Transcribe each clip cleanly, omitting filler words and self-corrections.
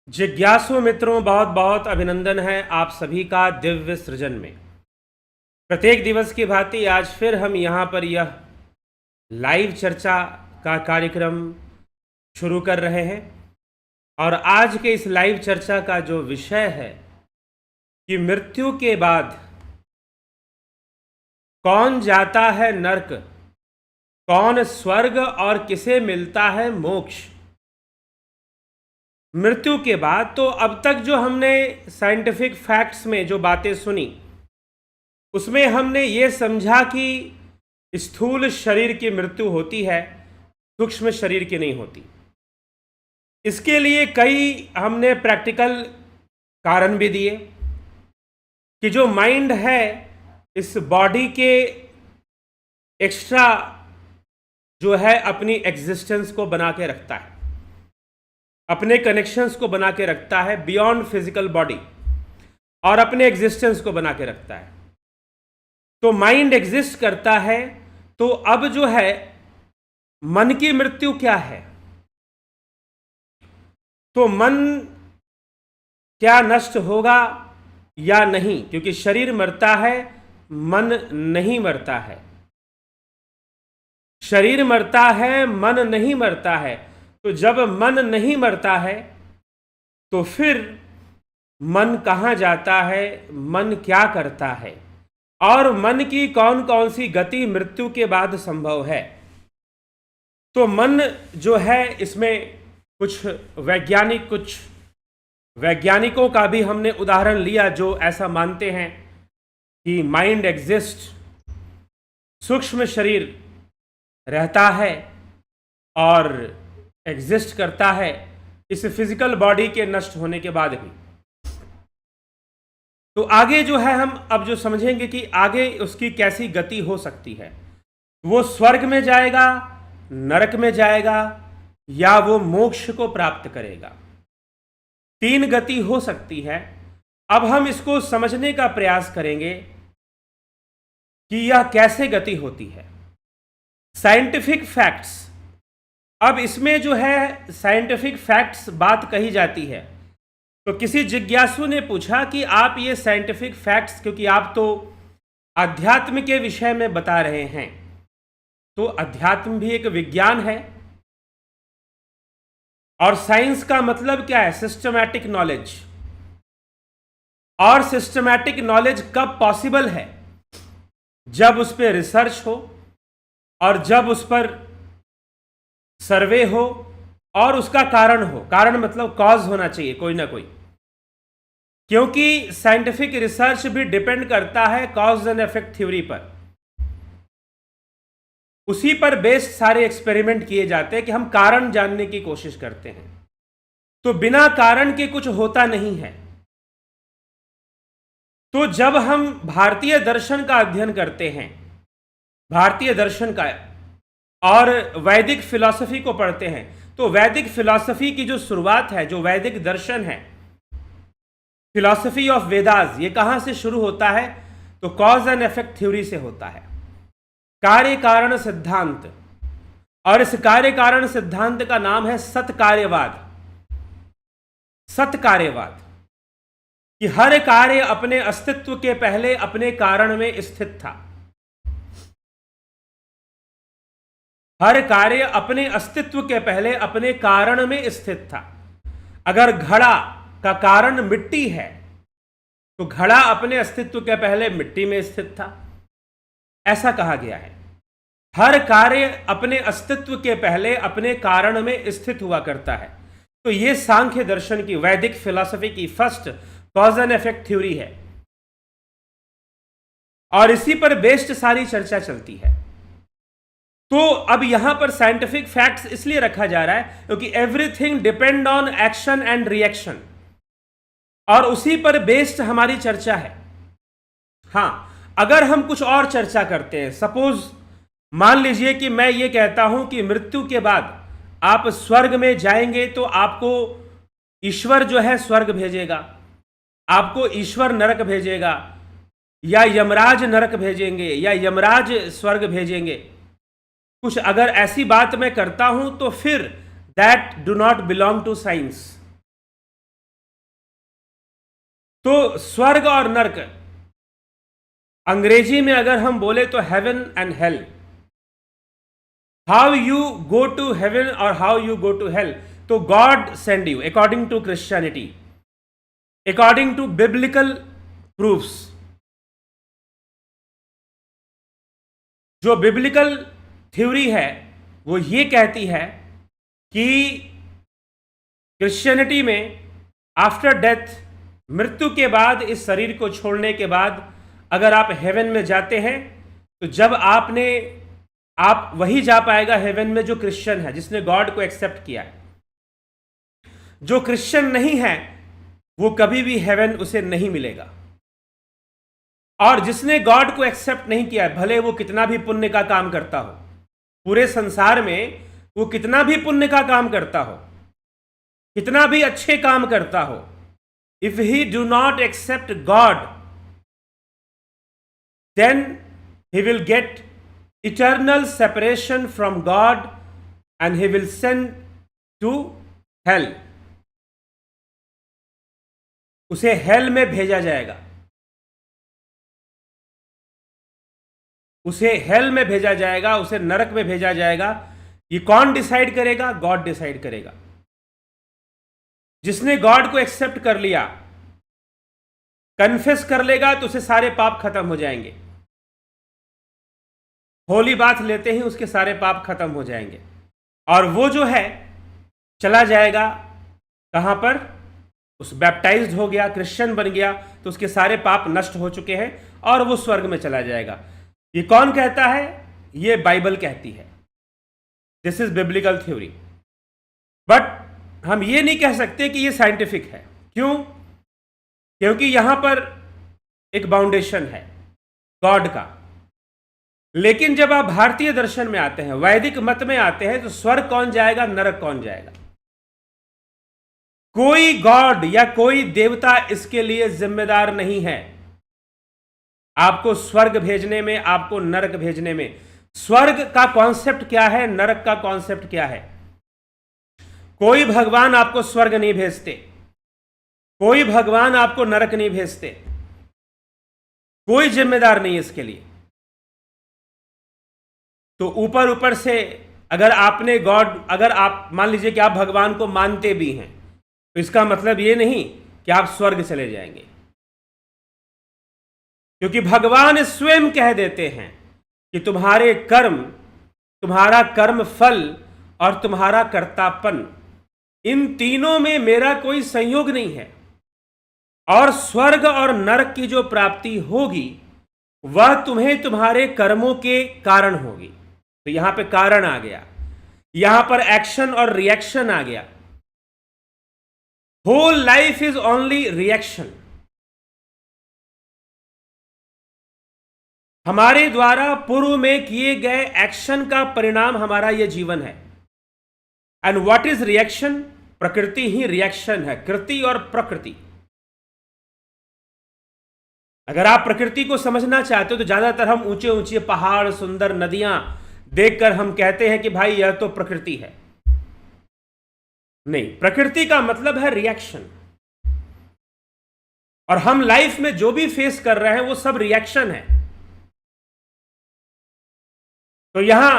जिज्ञासु मित्रों, बहुत बहुत अभिनंदन है आप सभी का दिव्य सृजन में। प्रत्येक दिवस की भांति आज फिर हम यहाँ पर यह लाइव चर्चा का कार्यक्रम शुरू कर रहे हैं और आज के इस लाइव चर्चा का जो विषय है कि मृत्यु के बाद कौन जाता है नरक, कौन स्वर्ग और किसे मिलता है मोक्ष। मृत्यु के बाद तो अब तक जो हमने साइंटिफिक फैक्ट्स में जो बातें सुनी उसमें हमने ये समझा कि स्थूल शरीर की मृत्यु होती है, सूक्ष्म शरीर की नहीं होती। इसके लिए कई हमने प्रैक्टिकल कारण भी दिए कि जो माइंड है इस बॉडी के एक्स्ट्रा जो है अपनी एग्जिस्टेंस को बना के रखता है, अपने कनेक्शंस को बना के रखता है बियॉन्ड फिजिकल बॉडी और अपने एग्जिस्टेंस को बना के रखता है। तो माइंड एग्जिस्ट करता है, तो अब जो है मन की मृत्यु क्या है? तो मन क्या नष्ट होगा या नहीं? क्योंकि शरीर मरता है, मन नहीं मरता है। शरीर मरता है, मन नहीं मरता है। तो जब मन नहीं मरता है तो फिर मन कहाँ जाता है, मन क्या करता है और मन की कौन कौन सी गति मृत्यु के बाद संभव है। तो मन जो है इसमें कुछ वैज्ञानिकों का भी हमने उदाहरण लिया जो ऐसा मानते हैं कि माइंड एग्जिस्ट, सूक्ष्म शरीर रहता है और एग्जिस्ट करता है इस फिजिकल बॉडी के नष्ट होने के बाद भी। तो आगे जो है हम अब जो समझेंगे कि आगे उसकी कैसी गति हो सकती है। वो स्वर्ग में जाएगा, नरक में जाएगा या वो मोक्ष को प्राप्त करेगा। तीन गति हो सकती है। अब हम इसको समझने का प्रयास करेंगे कि यह कैसे गति होती है। साइंटिफिक फैक्ट्स, अब इसमें जो है साइंटिफिक फैक्ट्स बात कही जाती है तो किसी जिज्ञासु ने पूछा कि आप ये साइंटिफिक फैक्ट्स, क्योंकि आप तो अध्यात्म के विषय में बता रहे हैं, तो अध्यात्म भी एक विज्ञान है और साइंस का मतलब क्या है? Systematic knowledge. और सिस्टमैटिक नॉलेज कब पॉसिबल है? जब उस पर रिसर्च हो और जब उस पर सर्वे हो और उसका कारण हो। कारण मतलब कॉज होना चाहिए कोई ना कोई, क्योंकि साइंटिफिक रिसर्च भी डिपेंड करता है कॉज एंड इफेक्ट थ्योरी पर। उसी पर बेस्ड सारे एक्सपेरिमेंट किए जाते हैं कि हम कारण जानने की कोशिश करते हैं। तो बिना कारण के कुछ होता नहीं है। तो जब हम भारतीय दर्शन का अध्ययन करते हैं, भारतीय दर्शन का और वैदिक फिलॉसफी को पढ़ते हैं, तो वैदिक फिलॉसफी की जो शुरुआत है, जो वैदिक दर्शन है, फिलॉसफी ऑफ वेदास, ये कहां से शुरू होता है? तो कॉज एंड इफेक्ट थ्योरी से होता है, कार्य कारण सिद्धांत। और इस कार्य कारण सिद्धांत का नाम है सत्कार्यवाद। सत्कार्यवाद कि हर कार्य अपने अस्तित्व के पहले अपने कारण में स्थित था। हर कार्य अपने अस्तित्व के पहले अपने कारण में स्थित था। अगर घड़ा का कारण मिट्टी है तो घड़ा अपने अस्तित्व के पहले मिट्टी में स्थित था, ऐसा कहा गया है। हर कार्य अपने अस्तित्व के पहले अपने कारण में स्थित हुआ करता है। तो यह सांख्य दर्शन की, वैदिक फिलॉसफी की first cause and effect theory है और इसी पर बेस्ड सारी चर्चा चलती है। तो अब यहां पर साइंटिफिक फैक्ट्स इसलिए रखा जा रहा है क्योंकि everything depend on action and reaction, और उसी पर बेस्ड हमारी चर्चा है। हां, अगर हम कुछ और चर्चा करते हैं, सपोज मान लीजिए कि मैं ये कहता हूं कि मृत्यु के बाद आप स्वर्ग में जाएंगे तो आपको ईश्वर जो है स्वर्ग भेजेगा, आपको ईश्वर नरक भेजेगा, या यमराज नरक भेजेंगे या यमराज स्वर्ग भेजेंगे। कुछ अगर ऐसी बात मैं करता हूं तो फिर that do not belong to science. तो स्वर्ग और नरक, अंग्रेजी में अगर हम बोले तो heaven and hell, how you go to heaven और how you go to hell, तो God send you according to Christianity, according to biblical proofs. जो बिब्लिकल थ्योरी है वो ये कहती है कि क्रिश्चियनिटी में आफ्टर डेथ, मृत्यु के बाद, इस शरीर को छोड़ने के बाद अगर आप हेवन में जाते हैं तो जब आप वही जा पाएगा हेवन में जो क्रिश्चियन है, जिसने गॉड को एक्सेप्ट किया है। जो क्रिश्चियन नहीं है वो कभी भी हेवन उसे नहीं मिलेगा। और जिसने गॉड को एक्सेप्ट नहीं किया है, भले वो कितना भी पुण्य का काम करता हो, पूरे संसार में वो कितना भी पुण्य का काम करता हो, कितना भी अच्छे काम करता हो, if he do not accept God, then he will get eternal separation from God and he will send to hell. उसे हेल में भेजा जाएगा, उसे हेल में भेजा जाएगा, उसे नरक में भेजा जाएगा। ये कौन डिसाइड करेगा? गॉड डिसाइड करेगा। जिसने गॉड को एक्सेप्ट कर लिया, कन्फेस कर लेगा, तो उसे सारे पाप खत्म हो जाएंगे। होली बात लेते ही उसके सारे पाप खत्म हो जाएंगे और वो जो है चला जाएगा कहां पर? उस बैप्टाइज्ड हो गया, क्रिश्चियन बन गया, तो उसके सारे पाप नष्ट हो चुके हैं और वो स्वर्ग में चला जाएगा। ये कौन कहता है? ये बाइबल कहती है। This is biblical theory. But हम ये नहीं कह सकते कि ये साइंटिफिक है। क्यों? क्योंकि यहां पर एक बाउंडेशन है गॉड का। लेकिन जब आप भारतीय दर्शन में आते हैं, वैदिक मत में आते हैं, तो स्वर्ग कौन जाएगा, नरक कौन जाएगा? कोई गॉड या कोई देवता इसके लिए जिम्मेदार नहीं है। आपको स्वर्ग भेजने में, आपको नरक भेजने में। स्वर्ग का कॉन्सेप्ट क्या है, नरक का कॉन्सेप्ट क्या है? कोई भगवान आपको स्वर्ग नहीं भेजते, कोई भगवान आपको नरक नहीं भेजते, कोई जिम्मेदार नहीं इसके लिए। तो ऊपर ऊपर से अगर आप मान लीजिए कि आप भगवान को मानते भी हैं, तो इसका मतलब ये नहीं कि आप स्वर्ग चले जाएंगे, क्योंकि भगवान स्वयं कह देते हैं कि तुम्हारे कर्म, तुम्हारा कर्म फल और तुम्हारा कर्तापन, इन तीनों में मेरा कोई संयोग नहीं है। और स्वर्ग और नरक की जो प्राप्ति होगी वह तुम्हें तुम्हारे कर्मों के कारण होगी। तो यहां पे कारण आ गया, यहां पर एक्शन और रिएक्शन आ गया। Whole life is only reaction. हमारे द्वारा पूर्व में किए गए एक्शन का परिणाम हमारा यह जीवन है। And what is reaction? प्रकृति ही रिएक्शन है, कृति और प्रकृति। अगर आप प्रकृति को समझना चाहते हो तो ज्यादातर हम ऊंचे ऊंचे पहाड़, सुंदर नदियां देखकर हम कहते हैं कि भाई यह तो प्रकृति है। नहीं, प्रकृति का मतलब है रिएक्शन। और हम लाइफ में जो भी फेस कर रहे हैं वो सब रिएक्शन है। तो यहां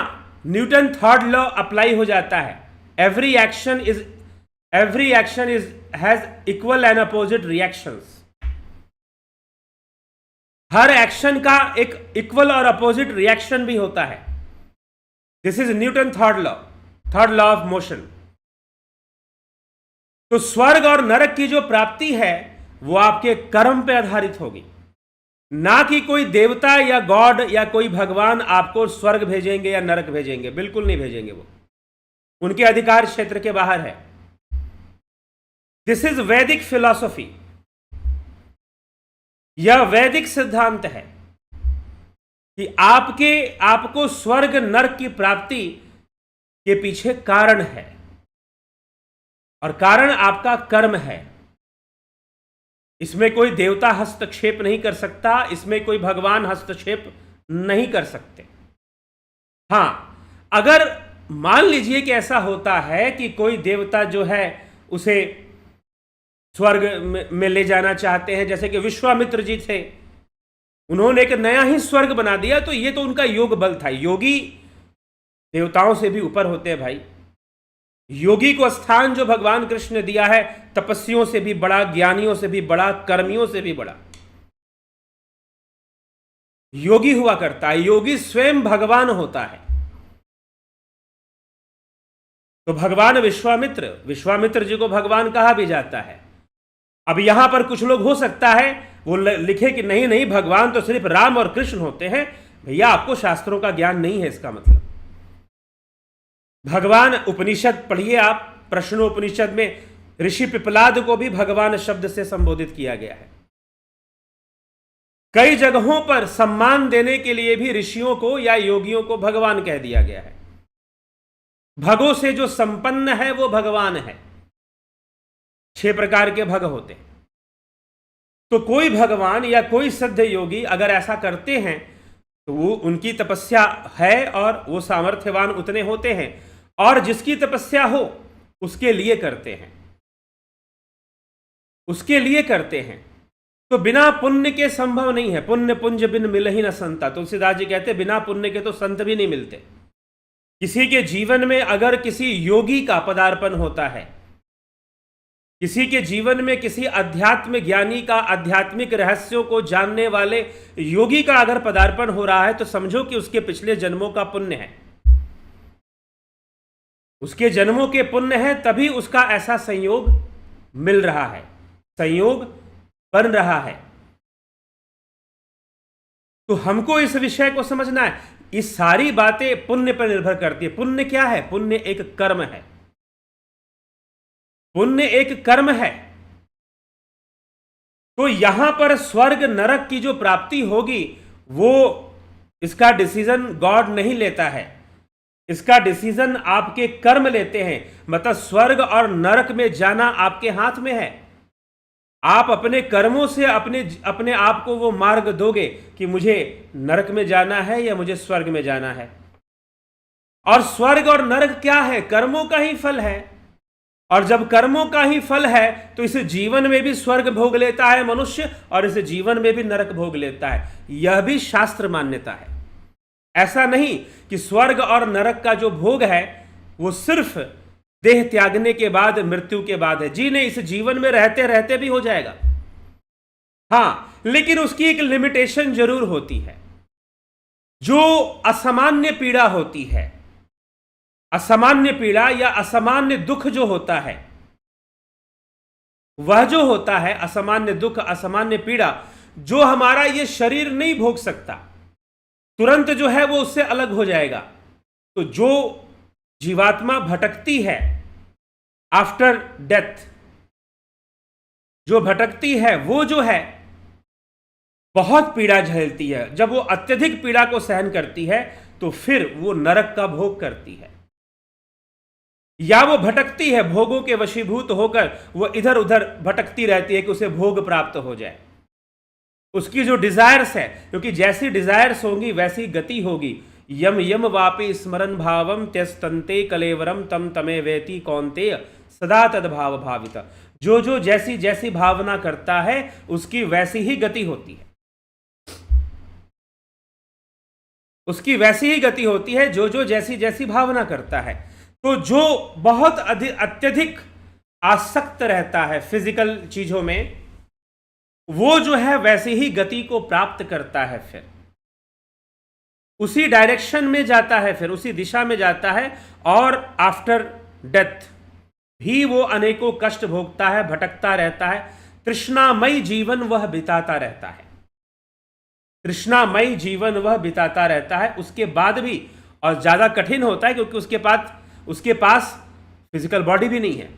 न्यूटन थर्ड लॉ अप्लाई हो जाता है। Every action is has equal and opposite reactions. Her action का एक इक्वल और अपोजिट रिएक्शन भी होता है। This is Newton third law of motion. तो स्वर्ग और नरक की जो प्राप्ति है वो आपके कर्म पे आधारित होगी, ना कि कोई देवता या गॉड या कोई भगवान आपको स्वर्ग भेजेंगे या नरक भेजेंगे। बिल्कुल नहीं भेजेंगे, वो उनके अधिकार क्षेत्र के बाहर है। दिस इज वैदिक फिलॉसफी। यह वैदिक सिद्धांत है कि आपको स्वर्ग नरक की प्राप्ति के पीछे कारण है, और कारण आपका कर्म है। इसमें कोई देवता हस्तक्षेप नहीं कर सकता, इसमें कोई भगवान हस्तक्षेप नहीं कर सकते। हां, अगर मान लीजिए कि ऐसा होता है कि कोई देवता जो है उसे स्वर्ग में ले जाना चाहते हैं, जैसे कि विश्वामित्र जी थे, उन्होंने एक नया ही स्वर्ग बना दिया। तो ये तो उनका योग बल था। योगी देवताओं से भी ऊपर होते हैं भाई। योगी को स्थान जो भगवान कृष्ण ने दिया है, तपस्वियों से भी बड़ा, ज्ञानियों से भी बड़ा, कर्मियों से भी बड़ा योगी हुआ करता है। योगी स्वयं भगवान होता है। तो भगवान विश्वामित्र जी को भगवान कहा भी जाता है। अब यहां पर कुछ लोग हो सकता है वो लिखे कि नहीं नहीं, भगवान तो सिर्फ राम और कृष्ण होते हैं। भैया, आपको शास्त्रों का ज्ञान नहीं है इसका मतलब। भगवान, उपनिषद पढ़िए आप, प्रश्नोपनिषद में ऋषि पिपलाद को भी भगवान शब्द से संबोधित किया गया है। कई जगहों पर सम्मान देने के लिए भी ऋषियों को या योगियों को भगवान कह दिया गया है। भगों से जो संपन्न है वो भगवान है। 6 प्रकार के भग होते हैं। तो कोई भगवान या कोई सिद्ध योगी अगर ऐसा करते हैं तो वो उनकी तपस्या है और वो सामर्थ्यवान उतने होते हैं, और जिसकी तपस्या हो उसके लिए करते हैं, उसके लिए करते हैं। तो बिना पुण्य के संभव नहीं है। पुण्य पुंज बिन मिल ही न संता, तुलसीदास जी कहते बिना पुण्य के तो संत भी नहीं मिलते। किसी के जीवन में अगर किसी योगी का पदार्पण होता है, किसी के जीवन में किसी अध्यात्म ज्ञानी का, आध्यात्मिक रहस्यों को जानने वाले योगी का अगर पदार्पण हो रहा है, तो समझो कि उसके पिछले जन्मों का पुण्य है। उसके जन्मों के पुण्य है, तभी उसका ऐसा संयोग मिल रहा है, संयोग बन रहा है। तो हमको इस विषय को समझना है। ये सारी बातें पुण्य पर निर्भर करती है। पुण्य क्या है? पुण्य एक कर्म है। पुण्य एक कर्म है। तो यहां पर स्वर्ग नरक की जो प्राप्ति होगी, वो इसका डिसीजन गॉड नहीं लेता है, इसका डिसीजन आपके कर्म लेते हैं। मतलब स्वर्ग और नरक में जाना आपके हाथ में है। आप अपने कर्मों से अपने आप को वो मार्ग दोगे कि मुझे नरक में जाना है या मुझे स्वर्ग में जाना है। और स्वर्ग और नरक क्या है? कर्मों का ही फल है। और जब कर्मों का ही फल है तो इस जीवन में भी स्वर्ग भोग लेता है मनुष्य, और इस जीवन में भी नरक भोग लेता है। यह भी शास्त्र मान्यता है। ऐसा नहीं कि स्वर्ग और नरक का जो भोग है वो सिर्फ देह त्यागने के बाद, मृत्यु के बाद है। जी नहीं, इस जीवन में रहते रहते भी हो जाएगा। हां, लेकिन उसकी एक लिमिटेशन जरूर होती है। जो असामान्य पीड़ा होती है, असामान्य पीड़ा या असामान्य दुख जो होता है, वह जो होता है असामान्य दुख, असामान्य पीड़ा, जो हमारा ये शरीर नहीं भोग सकता, तुरंत जो है वो उससे अलग हो जाएगा। तो जो जीवात्मा भटकती है आफ्टर डेथ, जो भटकती है, वो जो है बहुत पीड़ा झेलती है। जब वो अत्यधिक पीड़ा को सहन करती है तो फिर वो नरक का भोग करती है। या वो भटकती है, भोगों के वशीभूत होकर वो इधर उधर भटकती रहती है कि उसे भोग प्राप्त हो जाए। उसकी जो डिजायर्स है, क्योंकि जैसी डिजायर्स होंगी वैसी गति होगी। यम यम वापि स्मरण भावम त्यस्तंते कलेवरम तम तमे वेति कौन्तेय सदा तद्भाव भावित। जो जो जैसी जैसी भावना करता है उसकी वैसी ही गति होती है, उसकी वैसी ही गति होती है, जो जो जैसी जैसी भावना करता है। तो जो बहुत अत्यधिक आसक्त रहता है फिजिकल चीजों में, वो जो है वैसी ही गति को प्राप्त करता है, फिर उसी डायरेक्शन में जाता है, फिर उसी दिशा में जाता है। और आफ्टर डेथ भी वो अनेकों कष्ट भोगता है, भटकता रहता है। तृष्णामयी जीवन वह बिताता रहता है, तृष्णामयी जीवन वह बिताता रहता है। उसके बाद भी, और ज्यादा कठिन होता है क्योंकि उसके पास फिजिकल बॉडी भी नहीं है,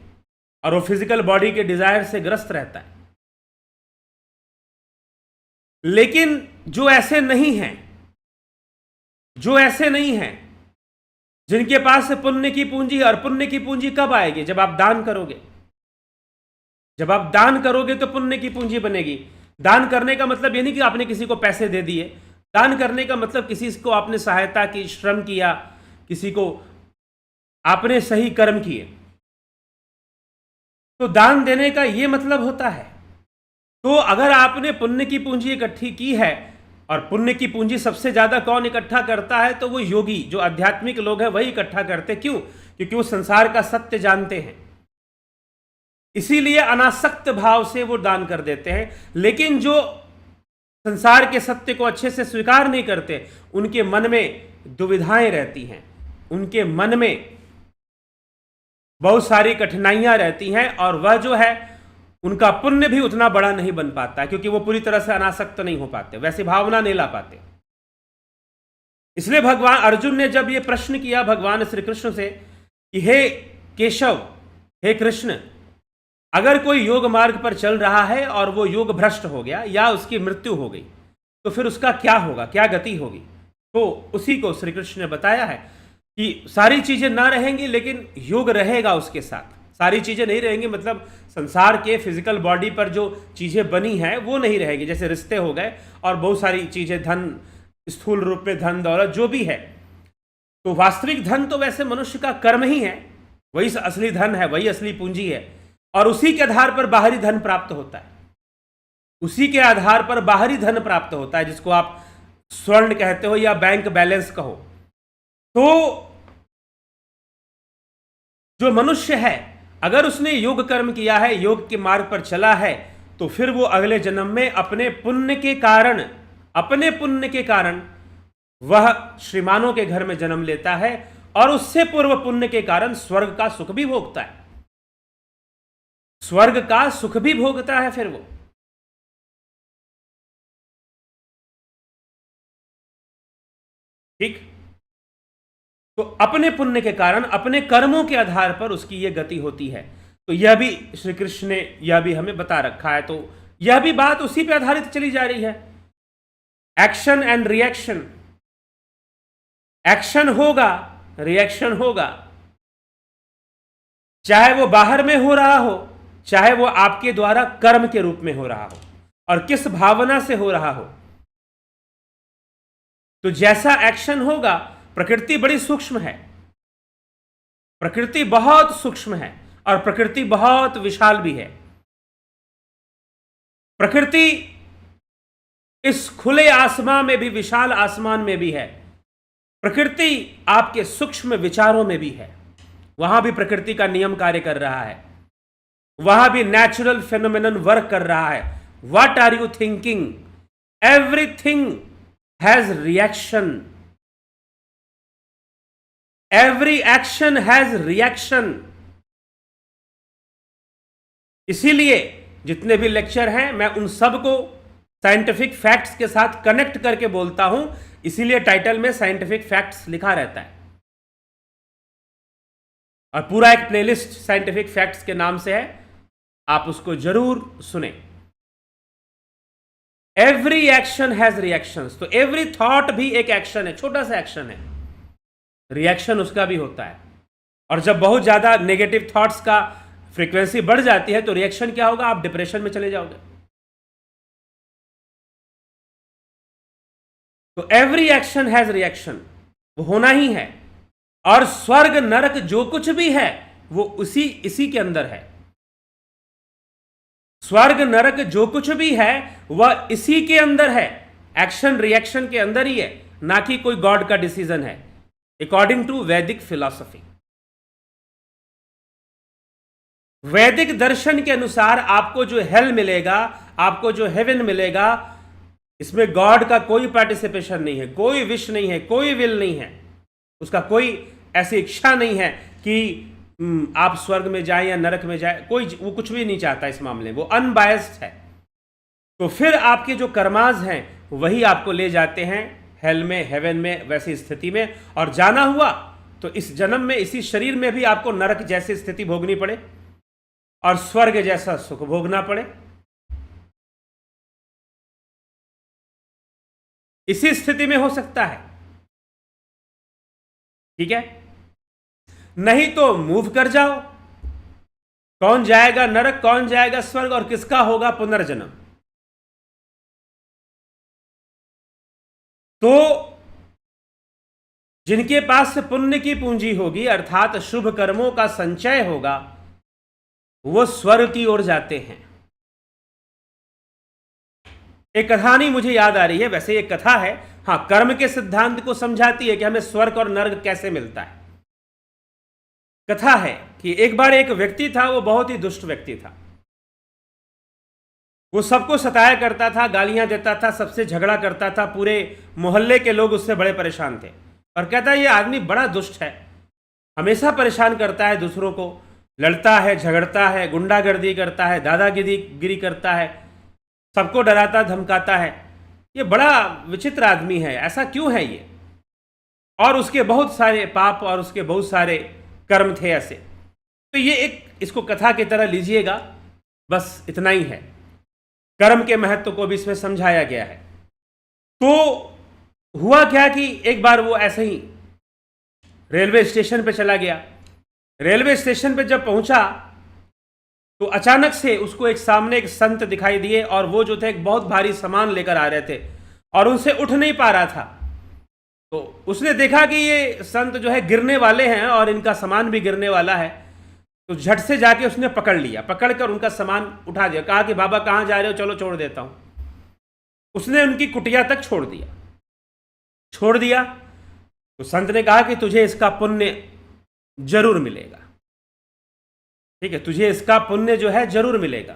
और वो फिजिकल बॉडी के डिजायर से ग्रस्त रहता है। लेकिन जो ऐसे नहीं हैं, जो ऐसे नहीं हैं, जिनके पास पुण्य की पूंजी, और पुण्य की पूंजी कब आएगी? जब आप दान करोगे। जब आप दान करोगे तो पुण्य की पूंजी बनेगी। दान करने का मतलब ये नहीं कि आपने किसी को पैसे दे दिए। दान करने का मतलब किसी को आपने सहायता की, श्रम किया, किसी को आपने सही कर्म किए। तो दान देने का ये मतलब होता है। तो अगर आपने पुण्य की पूंजी इकट्ठी की है, और पुण्य की पूंजी सबसे ज्यादा कौन इकट्ठा करता है, तो वो योगी जो आध्यात्मिक लोग हैं वही इकट्ठा करते। क्यों? क्योंकि वो संसार का सत्य जानते हैं, इसीलिए अनासक्त भाव से वो दान कर देते हैं। लेकिन जो संसार के सत्य को अच्छे से स्वीकार नहीं करते, उनके मन में दुविधाएं रहती हैं, उनके मन में बहुत सारी कठिनाइयां रहती हैं, और वह जो है उनका पुण्य भी उतना बड़ा नहीं बन पाता है, क्योंकि वो पूरी तरह से अनासक्त नहीं हो पाते, वैसी भावना नहीं ला पाते। इसलिए भगवान अर्जुन ने जब ये प्रश्न किया भगवान श्री कृष्ण से कि हे केशव, हे कृष्ण, अगर कोई योग मार्ग पर चल रहा है और वो योग भ्रष्ट हो गया या उसकी मृत्यु हो गई, तो फिर उसका क्या होगा, क्या गति होगी? तो उसी को श्री कृष्ण ने बताया है कि सारी चीजें ना रहेंगी, लेकिन योग रहेगा उसके साथ। सारी चीजें नहीं रहेंगी मतलब संसार के फिजिकल बॉडी पर जो चीजें बनी हैं वो नहीं रहेगी, जैसे रिश्ते हो गए और बहुत सारी चीजें, धन, स्थूल रूप में धन दौलत जो भी है। तो वास्तविक धन तो वैसे मनुष्य का कर्म ही है, वही असली धन है, वही असली पूंजी है, और उसी के आधार पर बाहरी धन प्राप्त होता है। उसी के आधार पर बाहरी धन प्राप्त होता है, जिसको आप स्वर्ण कहते हो या बैंक बैलेंस कहो। तो जो मनुष्य है, अगर उसने योग कर्म किया है, योग के मार्ग पर चला है, तो फिर वो अगले जन्म में अपने पुण्य के कारण वह श्रीमानों के घर में जन्म लेता है, और उससे पूर्व पुण्य के कारण स्वर्ग का सुख भी भोगता है, स्वर्ग का सुख भी भोगता है फिर वो। ठीक? तो अपने पुण्य के कारण, अपने कर्मों के आधार पर उसकी यह गति होती है। तो यह भी श्री कृष्ण ने यह भी हमें बता रखा है। तो यह भी बात उसी पे आधारित चली जा रही है, एक्शन एंड रिएक्शन। एक्शन होगा, रिएक्शन होगा, चाहे वो बाहर में हो रहा हो, चाहे वो आपके द्वारा कर्म के रूप में हो रहा हो, और किस भावना से हो रहा हो। तो जैसा एक्शन होगा, प्रकृति बड़ी सूक्ष्म है, प्रकृति बहुत सूक्ष्म है, और प्रकृति बहुत विशाल भी है। प्रकृति इस खुले आसमान में भी, विशाल आसमान में भी है। प्रकृति आपके सूक्ष्म विचारों में भी है, वहां भी प्रकृति का नियम कार्य कर रहा है, वहां भी नेचुरल फेनोमेनन वर्क कर रहा है। What are you thinking? Everything has reaction, every action has reaction. इसीलिए जितने भी लेक्चर हैं, मैं उन सब को साइंटिफिक फैक्ट्स के साथ कनेक्ट करके बोलता हूं, इसीलिए टाइटल में साइंटिफिक फैक्ट्स लिखा रहता है, और पूरा एक प्लेलिस्ट साइंटिफिक फैक्ट्स के नाम से है, आप उसको जरूर सुने। एवरी एक्शन हैज रिएक्शंस, तो एवरी थॉट भी एक एक्शन है, छोटा सा एक्शन है, रिएक्शन उसका भी होता है। और जब बहुत ज्यादा नेगेटिव थॉट्स का फ्रीक्वेंसी बढ़ जाती है, तो रिएक्शन क्या होगा? आप डिप्रेशन में चले जाओगे। तो एवरी एक्शन हैज रिएक्शन, वो होना ही है। और स्वर्ग नरक जो कुछ भी है वो इसी के अंदर है। स्वर्ग नरक जो कुछ भी है वह इसी के अंदर है, एक्शन रिएक्शन के अंदर ही है, ना कि कोई गॉड का डिसीजन है, अकॉर्डिंग टू वैदिक फिलॉसफी। वैदिक दर्शन के अनुसार आपको जो हेल मिलेगा, आपको जो हेवन मिलेगा, इसमें गॉड का कोई पार्टिसिपेशन नहीं है, कोई विश नहीं है, कोई विल नहीं है, उसका कोई ऐसी इच्छा नहीं है कि आप स्वर्ग में जाएं या नरक में जाएं, वो कुछ भी नहीं चाहता इस मामले में, वो अनबायस्ड है। तो फिर आपके जो कर्माज हैं वही आपको ले जाते हैं हेल में, हेवन में, वैसी स्थिति में। और जाना हुआ तो इस जन्म में, इसी शरीर में भी आपको नरक जैसी स्थिति भोगनी पड़े और स्वर्ग जैसा सुख भोगना पड़े, इसी स्थिति में हो सकता है। ठीक है? नहीं तो मूव कर जाओ, कौन जाएगा नरक, कौन जाएगा स्वर्ग, और किसका होगा पुनर्जन्म। तो जिनके पास पुण्य की पूंजी होगी, अर्थात शुभ कर्मों का संचय होगा, वो स्वर्ग की ओर जाते हैं। एक कथा नहीं मुझे याद आ रही है, वैसे एक कथा है, हाँ, कर्म के सिद्धांत को समझाती है कि हमें स्वर्ग और नर्क कैसे मिलता है। कथा है कि एक बार एक व्यक्ति था, वो बहुत ही दुष्ट व्यक्ति था। वो सबको सताया करता था, गालियां देता था, सबसे झगड़ा करता था, पूरे मोहल्ले के लोग उससे बड़े परेशान थे। और कहता है ये आदमी बड़ा दुष्ट है, हमेशा परेशान करता है दूसरों को, लड़ता है, झगड़ता है, गुंडागर्दी करता है, दादागिरी करता है, सबको डराता धमकाता है, ये बड़ा विचित्र आदमी है, ऐसा क्यों है ये। और उसके बहुत सारे पाप और उसके बहुत सारे कर्म थे ऐसे। तो ये एक इसको कथा की तरह लीजिएगा, बस इतना ही है। कर्म के महत्व को भी इसमें समझाया गया है। तो हुआ क्या कि एक बार वो ऐसे ही रेलवे स्टेशन पे चला गया। रेलवे स्टेशन पे जब पहुंचा तो अचानक से उसको एक सामने एक संत दिखाई दिए, और वो जो थे एक बहुत भारी सामान लेकर आ रहे थे और उनसे उठ नहीं पा रहा था। तो उसने देखा कि ये संत जो है गिरने वाले हैं और इनका सामान भी गिरने वाला है, तो झट से जाके उसने पकड़ लिया, पकड़कर उनका सामान उठा दिया, कहा कि बाबा कहाँ जा रहे हो, चलो छोड़ देता हूं। उसने उनकी कुटिया तक छोड़ दिया। तो संत ने कहा कि तुझे इसका पुण्य जरूर मिलेगा, ठीक है, तुझे इसका पुण्य जो है जरूर मिलेगा।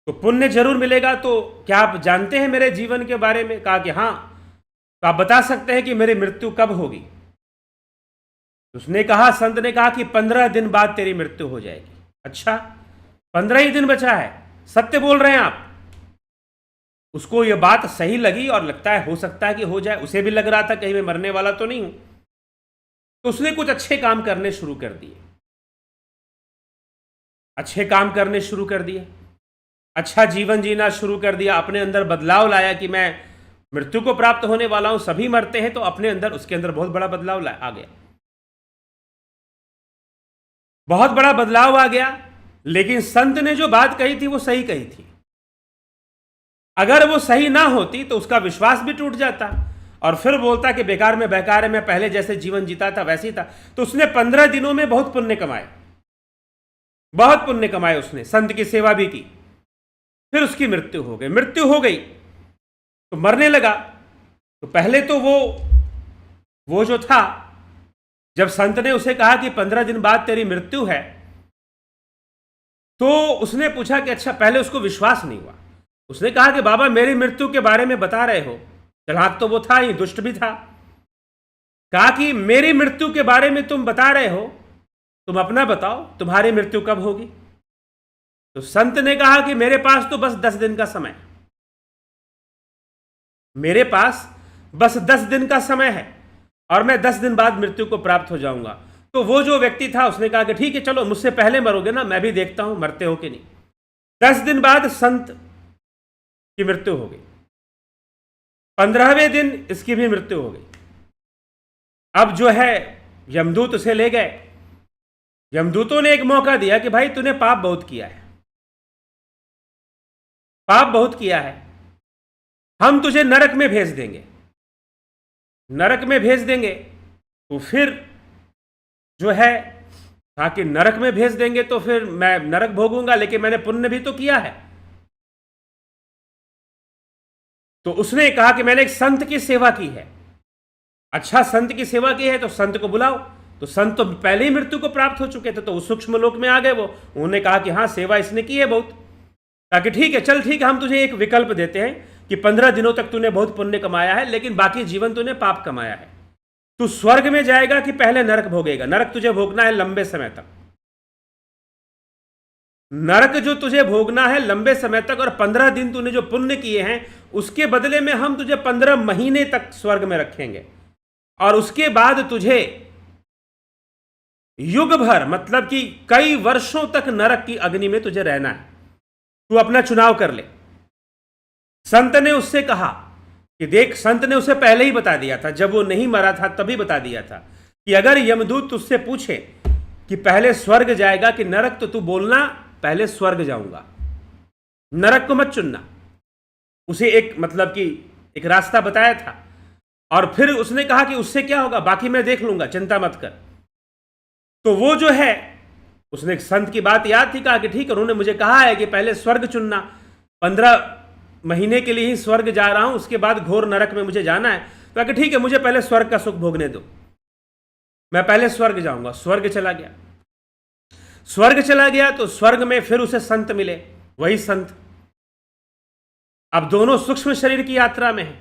तो पुण्य जरूर मिलेगा, तो क्या आप जानते हैं मेरे जीवन के बारे में? कहा कि हाँ। तो आप बता सकते हैं कि मेरी मृत्यु कब होगी? उसने कहा, संत ने कहा कि 15 दिन बाद तेरी मृत्यु हो जाएगी। अच्छा, 15 ही दिन बचा है, सत्य बोल रहे हैं आप? उसको यह बात सही लगी और लगता है हो सकता है कि हो जाए। उसे भी लग रहा था कहीं मैं मरने वाला तो नहीं हूं। तो उसने कुछ अच्छे काम करने शुरू कर दिए, अच्छा जीवन जीना शुरू कर दिया, अपने अंदर बदलाव लाया कि मैं मृत्यु को प्राप्त होने वाला हूं, सभी मरते हैं, तो अपने अंदर उसके अंदर बहुत बड़ा बदलाव आ गया, बहुत बड़ा बदलाव आ गया। लेकिन संत ने जो बात कही थी वो सही कही थी। अगर वो सही ना होती तो उसका विश्वास भी टूट जाता और फिर बोलता कि बेकार में बेकार है, मैं पहले जैसे जीवन जीता था वैसे ही था। तो उसने 15 दिनों में बहुत पुण्य कमाए उसने, संत की सेवा भी की। फिर उसकी मृत्यु हो गई तो मरने लगा। तो पहले तो वो जो था, जब संत ने उसे कहा कि 15 दिन बाद तेरी मृत्यु है, तो उसने पूछा कि अच्छा, पहले उसको विश्वास नहीं हुआ। उसने कहा कि बाबा मेरी मृत्यु के बारे में बता रहे हो, चालाक तो वो था ही, दुष्ट भी था। कहा कि मेरी मृत्यु के बारे में तुम बता रहे हो, तुम अपना बताओ, तुम्हारी मृत्यु कब होगी? तो संत ने कहा कि मेरे पास तो बस 10 दिन का समय, मेरे पास बस 10 दिन का समय है और मैं 10 दिन बाद मृत्यु को प्राप्त हो जाऊंगा। तो वो जो व्यक्ति था उसने कहा कि ठीक है, चलो मुझसे पहले मरोगे ना, मैं भी देखता हूं मरते हो कि नहीं। 10 दिन बाद संत की मृत्यु हो गई, 15वें दिन इसकी भी मृत्यु हो गई। अब जो है यमदूत उसे ले गए। यमदूतों ने एक मौका दिया कि भाई तूने पाप बहुत किया है, हम तुझे नरक में भेज देंगे। तो फिर जो है कहा कि नरक में भेज देंगे तो फिर मैं नरक भोगूंगा, लेकिन मैंने पुण्य भी तो किया है। तो उसने कहा कि मैंने एक संत की सेवा की है। अच्छा, संत की सेवा की है तो संत को बुलाओ। तो संत तो पहले ही मृत्यु को प्राप्त हो चुके थे, तो उस सूक्ष्म लोक में आ गए वो। उन्होंने कहा कि हाँ, सेवा इसने की है बहुत। कहा कि ठीक है, चल ठीक है, हम तुझे एक विकल्प देते हैं कि 15 दिनों तक तूने बहुत पुण्य कमाया है, लेकिन बाकी जीवन तूने पाप कमाया है। तू स्वर्ग में जाएगा कि पहले नरक भोगेगा? नरक तुझे भोगना है लंबे समय तक, नरक जो तुझे भोगना है लंबे समय तक। और 15 दिन तूने जो पुण्य किए हैं उसके बदले में हम तुझे 15 महीने तक स्वर्ग में रखेंगे, और उसके बाद तुझे युग भर, मतलब कि कई वर्षों तक नरक की अग्नि में तुझे रहना है। तू अपना चुनाव कर ले। संत ने उससे कहा कि देख, संत ने उसे पहले ही बता दिया था, जब वो नहीं मरा था तभी बता दिया था कि अगर यमदूत तुझसे पूछे कि पहले स्वर्ग जाएगा कि नरक, तो तू बोलना पहले स्वर्ग जाऊंगा, नरक को मत चुनना। उसे एक, मतलब कि एक रास्ता बताया था। और फिर उसने कहा कि उससे क्या होगा, बाकी मैं देख लूंगा, चिंता मत कर। तो वो जो है उसने एक संत की बात याद थी, कहा कि ठीक है, उन्होंने मुझे कहा है कि पहले स्वर्ग चुनना, 15 महीने के लिए ही स्वर्ग जा रहा हूं, उसके बाद घोर नरक में मुझे जाना है। तो कहा कि ठीक है, मुझे पहले स्वर्ग का सुख भोगने दो, मैं पहले स्वर्ग जाऊंगा। स्वर्ग चला गया। स्वर्ग चला गया तो स्वर्ग में फिर उसे संत मिले, वही संत। अब दोनों सूक्ष्म शरीर की यात्रा में है।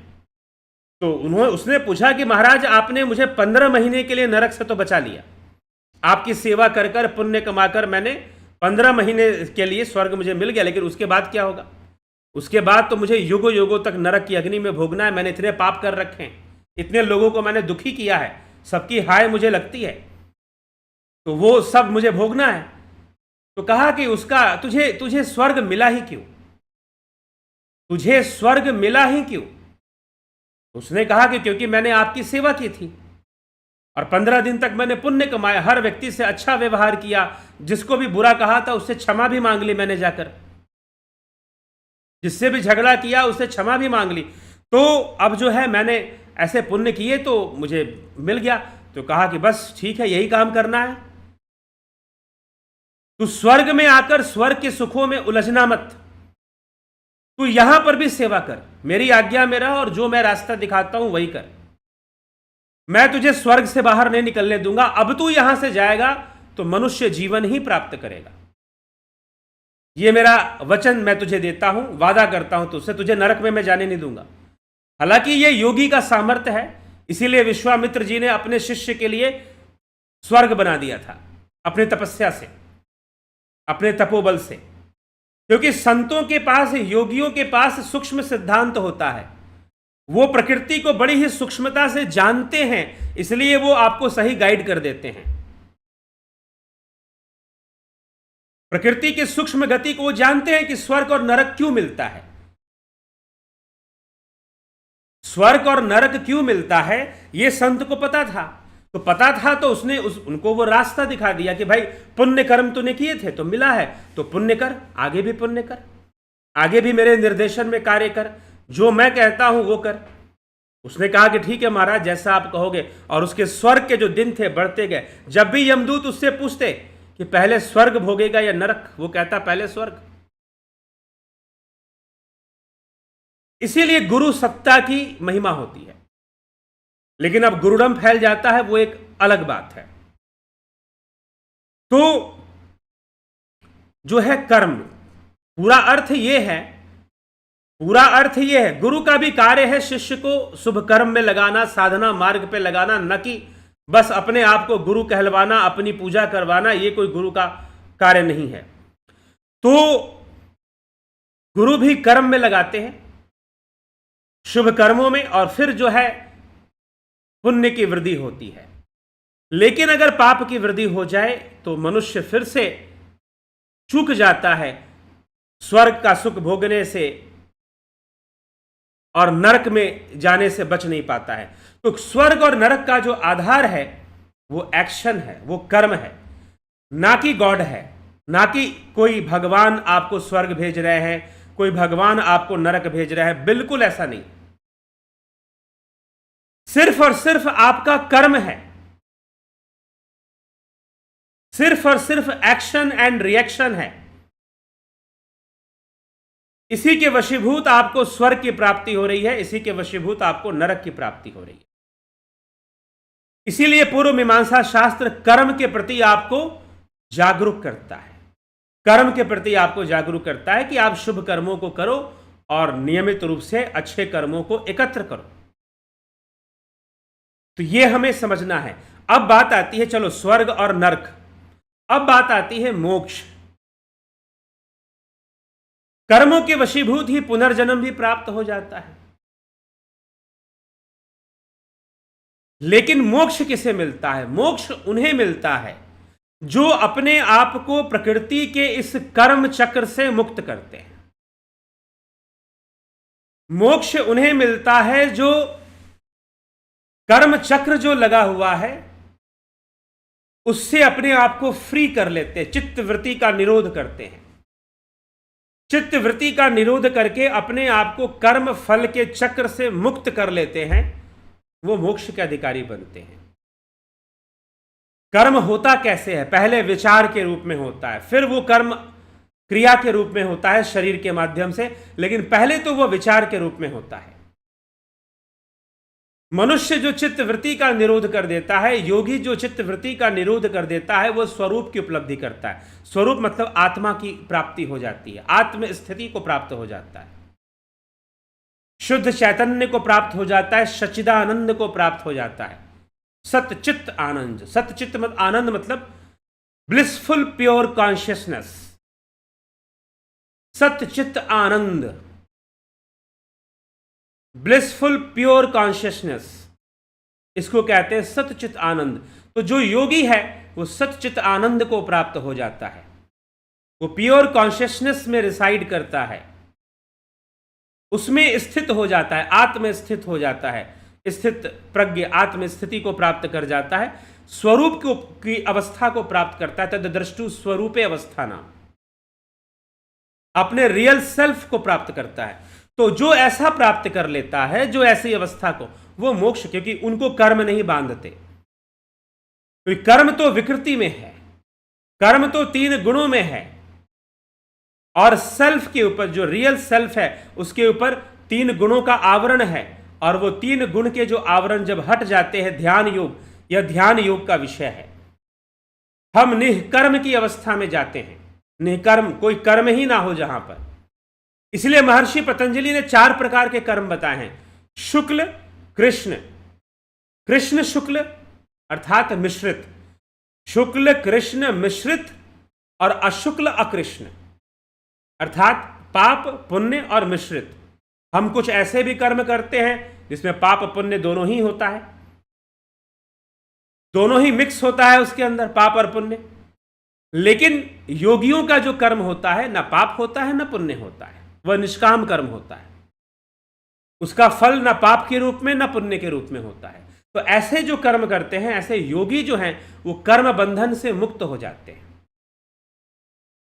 तो उसने पूछा कि महाराज, आपने मुझे 15 महीने के लिए नरक से तो बचा लिया, आपकी सेवा कर कर पुण्य कमाकर मैंने 15 महीने के लिए स्वर्ग मुझे मिल गया, लेकिन उसके बाद क्या होगा? उसके बाद तो मुझे युगों युगों तक नरक की अग्नि में भोगना है। मैंने इतने पाप कर रखे हैं, इतने लोगों को मैंने दुखी किया है, सबकी हाय मुझे लगती है, तो वो सब मुझे भोगना है। तो कहा कि उसका तुझे स्वर्ग मिला ही क्यों? तुझे स्वर्ग मिला ही क्यों? उसने कहा कि क्योंकि मैंने आपकी सेवा की थी और 15 दिन तक मैंने पुण्य कमाया, हर व्यक्ति से अच्छा व्यवहार किया, जिसको भी बुरा कहा था उससे क्षमा भी मांग ली मैंने जाकर, जिससे भी झगड़ा किया उससे क्षमा भी मांग ली। तो अब जो है मैंने ऐसे पुण्य किए तो मुझे मिल गया। तो कहा कि बस ठीक है, यही काम करना है। तू स्वर्ग में आकर स्वर्ग के सुखों में उलझना मत, तू यहां पर भी सेवा कर, मेरी आज्ञा में रह और जो मैं रास्ता दिखाता हूं वही कर। मैं तुझे स्वर्ग से बाहर नहीं निकलने दूंगा। अब तू यहां से जाएगा तो मनुष्य जीवन ही प्राप्त करेगा। ये मेरा वचन मैं तुझे देता हूं, वादा करता हूं तुझसे, तुझे नरक में मैं जाने नहीं दूंगा। हालांकि ये योगी का सामर्थ्य है, इसीलिए विश्वामित्र जी ने अपने शिष्य के लिए स्वर्ग बना दिया था, अपने तपस्या से, अपने तपोबल से। क्योंकि संतों के पास, योगियों के पास सूक्ष्म सिद्धांत होता है, वो प्रकृति को बड़ी ही सूक्ष्मता से जानते हैं, इसलिए वो आपको सही गाइड कर देते हैं। प्रकृति के सूक्ष्म गति को वो जानते हैं कि स्वर्ग और नरक क्यों मिलता है, स्वर्ग और नरक क्यों मिलता है, ये संत को पता था। तो पता था तो उसने उनको वो रास्ता दिखा दिया कि भाई पुण्य कर्म तूने किए थे तो मिला है, तो पुण्य कर, आगे भी पुण्य कर, आगे भी मेरे निर्देशन में कार्य कर, जो मैं कहता हूं वो कर। उसने कहा कि ठीक है महाराज, जैसा आप कहोगे। और उसके स्वर्ग के जो दिन थे बढ़ते गए। जब भी यमदूत उससे पूछते कि पहले स्वर्ग भोगेगा या नरक, वो कहता पहले स्वर्ग। इसीलिए गुरु सत्ता की महिमा होती है, लेकिन अब गुरुडम फैल जाता है, वो एक अलग बात है। तो जो है कर्म, पूरा अर्थ ये है, पूरा अर्थ ये है, गुरु का भी कार्य है शिष्य को शुभ कर्म में लगाना, साधना मार्ग पे लगाना, न कि बस अपने आप को गुरु कहलवाना, अपनी पूजा करवाना। ये कोई गुरु का कार्य नहीं है। तो गुरु भी कर्म में लगाते हैं, शुभ कर्मों में, और फिर जो है पुण्य की वृद्धि होती है। लेकिन अगर पाप की वृद्धि हो जाए तो मनुष्य फिर से चूक जाता है स्वर्ग का सुख भोगने से और नरक में जाने से बच नहीं पाता है। तो स्वर्ग और नरक का जो आधार है वो एक्शन है, वो कर्म है, ना कि गॉड है, ना कि कोई भगवान आपको स्वर्ग भेज रहे हैं, कोई भगवान आपको नरक भेज रहा है। बिल्कुल ऐसा नहीं, सिर्फ और सिर्फ आपका कर्म है, सिर्फ और सिर्फ एक्शन एंड रिएक्शन है। इसी के वशीभूत आपको स्वर्ग की प्राप्ति हो रही है, इसी के वशीभूत आपको नरक की प्राप्ति हो रही है। इसीलिए पूर्व मीमांसा शास्त्र कर्म के प्रति आपको जागरूक करता है, कर्म के प्रति आपको जागरूक करता है कि आप शुभ कर्मों को करो और नियमित रूप से अच्छे कर्मों को एकत्र करो। तो यह हमें समझना है। अब बात आती है, चलो स्वर्ग और नरक, अब बात आती है मोक्ष। कर्मों के वशीभूत ही पुनर्जन्म भी प्राप्त हो जाता है। लेकिन मोक्ष किसे मिलता है? मोक्ष उन्हें मिलता है जो अपने आप को प्रकृति के इस कर्म चक्र से मुक्त करते हैं। मोक्ष उन्हें मिलता है जो कर्म चक्र जो लगा हुआ है उससे अपने आप को फ्री कर लेते हैं, चित्त वृत्ति का निरोध करते हैं। चित्त वृत्ति का निरोध करके अपने आप को कर्म फल के चक्र से मुक्त कर लेते हैं, वो मोक्ष के अधिकारी बनते हैं। कर्म होता कैसे है? पहले विचार के रूप में होता है, फिर वो कर्म क्रिया के रूप में होता है शरीर के माध्यम से, लेकिन पहले तो वो विचार के रूप में होता है। मनुष्य जो चित्त वृत्ति का निरोध कर देता है, योगी जो चित्त वृत्ति का निरोध कर देता है, वो स्वरूप की उपलब्धि करता है। स्वरूप मतलब आत्मा की प्राप्ति हो जाती है, आत्म स्थिति को प्राप्त हो जाता है, शुद्ध चैतन्य को प्राप्त हो जाता है, सच्चिदानंद को प्राप्त हो जाता है, सतचित्त आनंद। सतचित्त आनंद मतलब ब्लिसफुल प्योर कॉन्शियसनेस, सतचित्त आनंद, ब्लिसफुल प्योर कॉन्शियसनेस, इसको कहते हैं सतचित्त आनंद। तो जो योगी है वो सतचित्त आनंद को प्राप्त हो जाता है, वो प्योर कॉन्शियसनेस में रिसाइड करता है, उसमें स्थित हो जाता है, आत्म स्थित हो जाता है, स्थित प्रज्ञ आत्म स्थिति को प्राप्त कर जाता है, स्वरूप की अवस्था को प्राप्त करता है। तद दृष्टु स्वरूपे अवस्था नाम, अपने रियल सेल्फ को प्राप्त करता है। तो जो ऐसा प्राप्त कर लेता है, जो ऐसी अवस्था को, वो मोक्ष, क्योंकि उनको कर्म नहीं बांधते। क्योंकि कर्म तो विकृति में है, कर्म तो 3 गुणों में है, और सेल्फ के ऊपर, जो रियल सेल्फ है, उसके ऊपर 3 गुणों का आवरण है। और वो 3 गुण के जो आवरण जब हट जाते हैं, ध्यान योग, यह ध्यान योग का विषय है। हम निष्कर्म की अवस्था में जाते हैं, निष्कर्म, कोई कर्म ही ना हो जहां पर। इसलिए महर्षि पतंजलि ने 4 प्रकार के कर्म बताए हैं, शुक्ल कृष्ण, कृष्ण शुक्ल अर्थात मिश्रित, शुक्ल कृष्ण मिश्रित, और अशुक्ल अकृष्ण अर्थात पाप पुण्य और मिश्रित। हम कुछ ऐसे भी कर्म करते हैं जिसमें पाप पुण्य दोनों ही होता है, दोनों ही मिक्स होता है उसके अंदर, पाप और पुण्य। लेकिन योगियों का जो कर्म होता है, ना पाप होता है ना पुण्य होता है, वह निष्काम कर्म होता है, उसका फल ना पाप के रूप में ना पुण्य के रूप में होता है। तो ऐसे जो कर्म करते हैं, ऐसे योगी जो हैं, वो कर्म बंधन से मुक्त हो जाते हैं।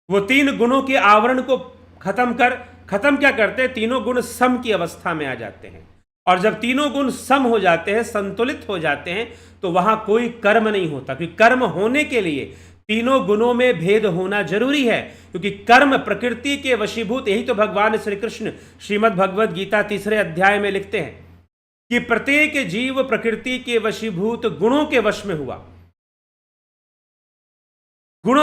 वो 3 गुणों के आवरण को खत्म क्या करते हैं, तीनों गुण सम की अवस्था में आ जाते हैं। और जब तीनों गुण सम हो जाते हैं, संतुलित हो जाते हैं, तो वहां कोई कर्म नहीं होता। क्योंकि कर्म होने के लिए तीनों गुणों में भेद होना जरूरी है, क्योंकि कर्म प्रकृति के वशीभूत। यही तो भगवान श्री कृष्ण श्रीमद् भगवद गीता 3 अध्याय में लिखते हैं कि प्रत्येक जीव प्रकृति के वशीभूत गुणों के वश में हुआ, गुण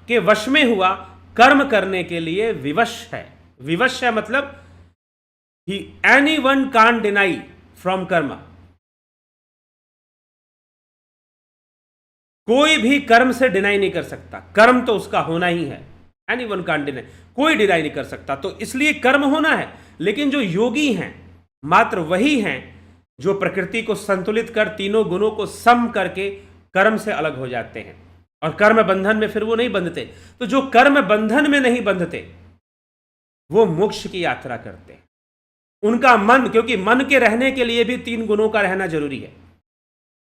के वश में हुआ, कर्म करने के लिए विवश है। विवश है मतलब ही एनीवन कांट डिनाई फ्रॉम कर्म, कोई भी कर्म से डिनाई नहीं कर सकता, कर्म तो उसका होना ही है। एनीवन कांट डिनाई, कोई डिनाई नहीं कर सकता। तो इसलिए कर्म होना है। लेकिन जो योगी हैं, मात्र वही हैं जो प्रकृति को संतुलित कर तीनों गुणों को सम करके कर्म से अलग हो जाते हैं, और कर्म बंधन में फिर वो नहीं बंधते। तो जो कर्म बंधन में नहीं बंधते, वो मोक्ष की यात्रा करते हैं। उनका मन, क्योंकि मन के रहने के लिए भी 3 गुणों का रहना जरूरी है,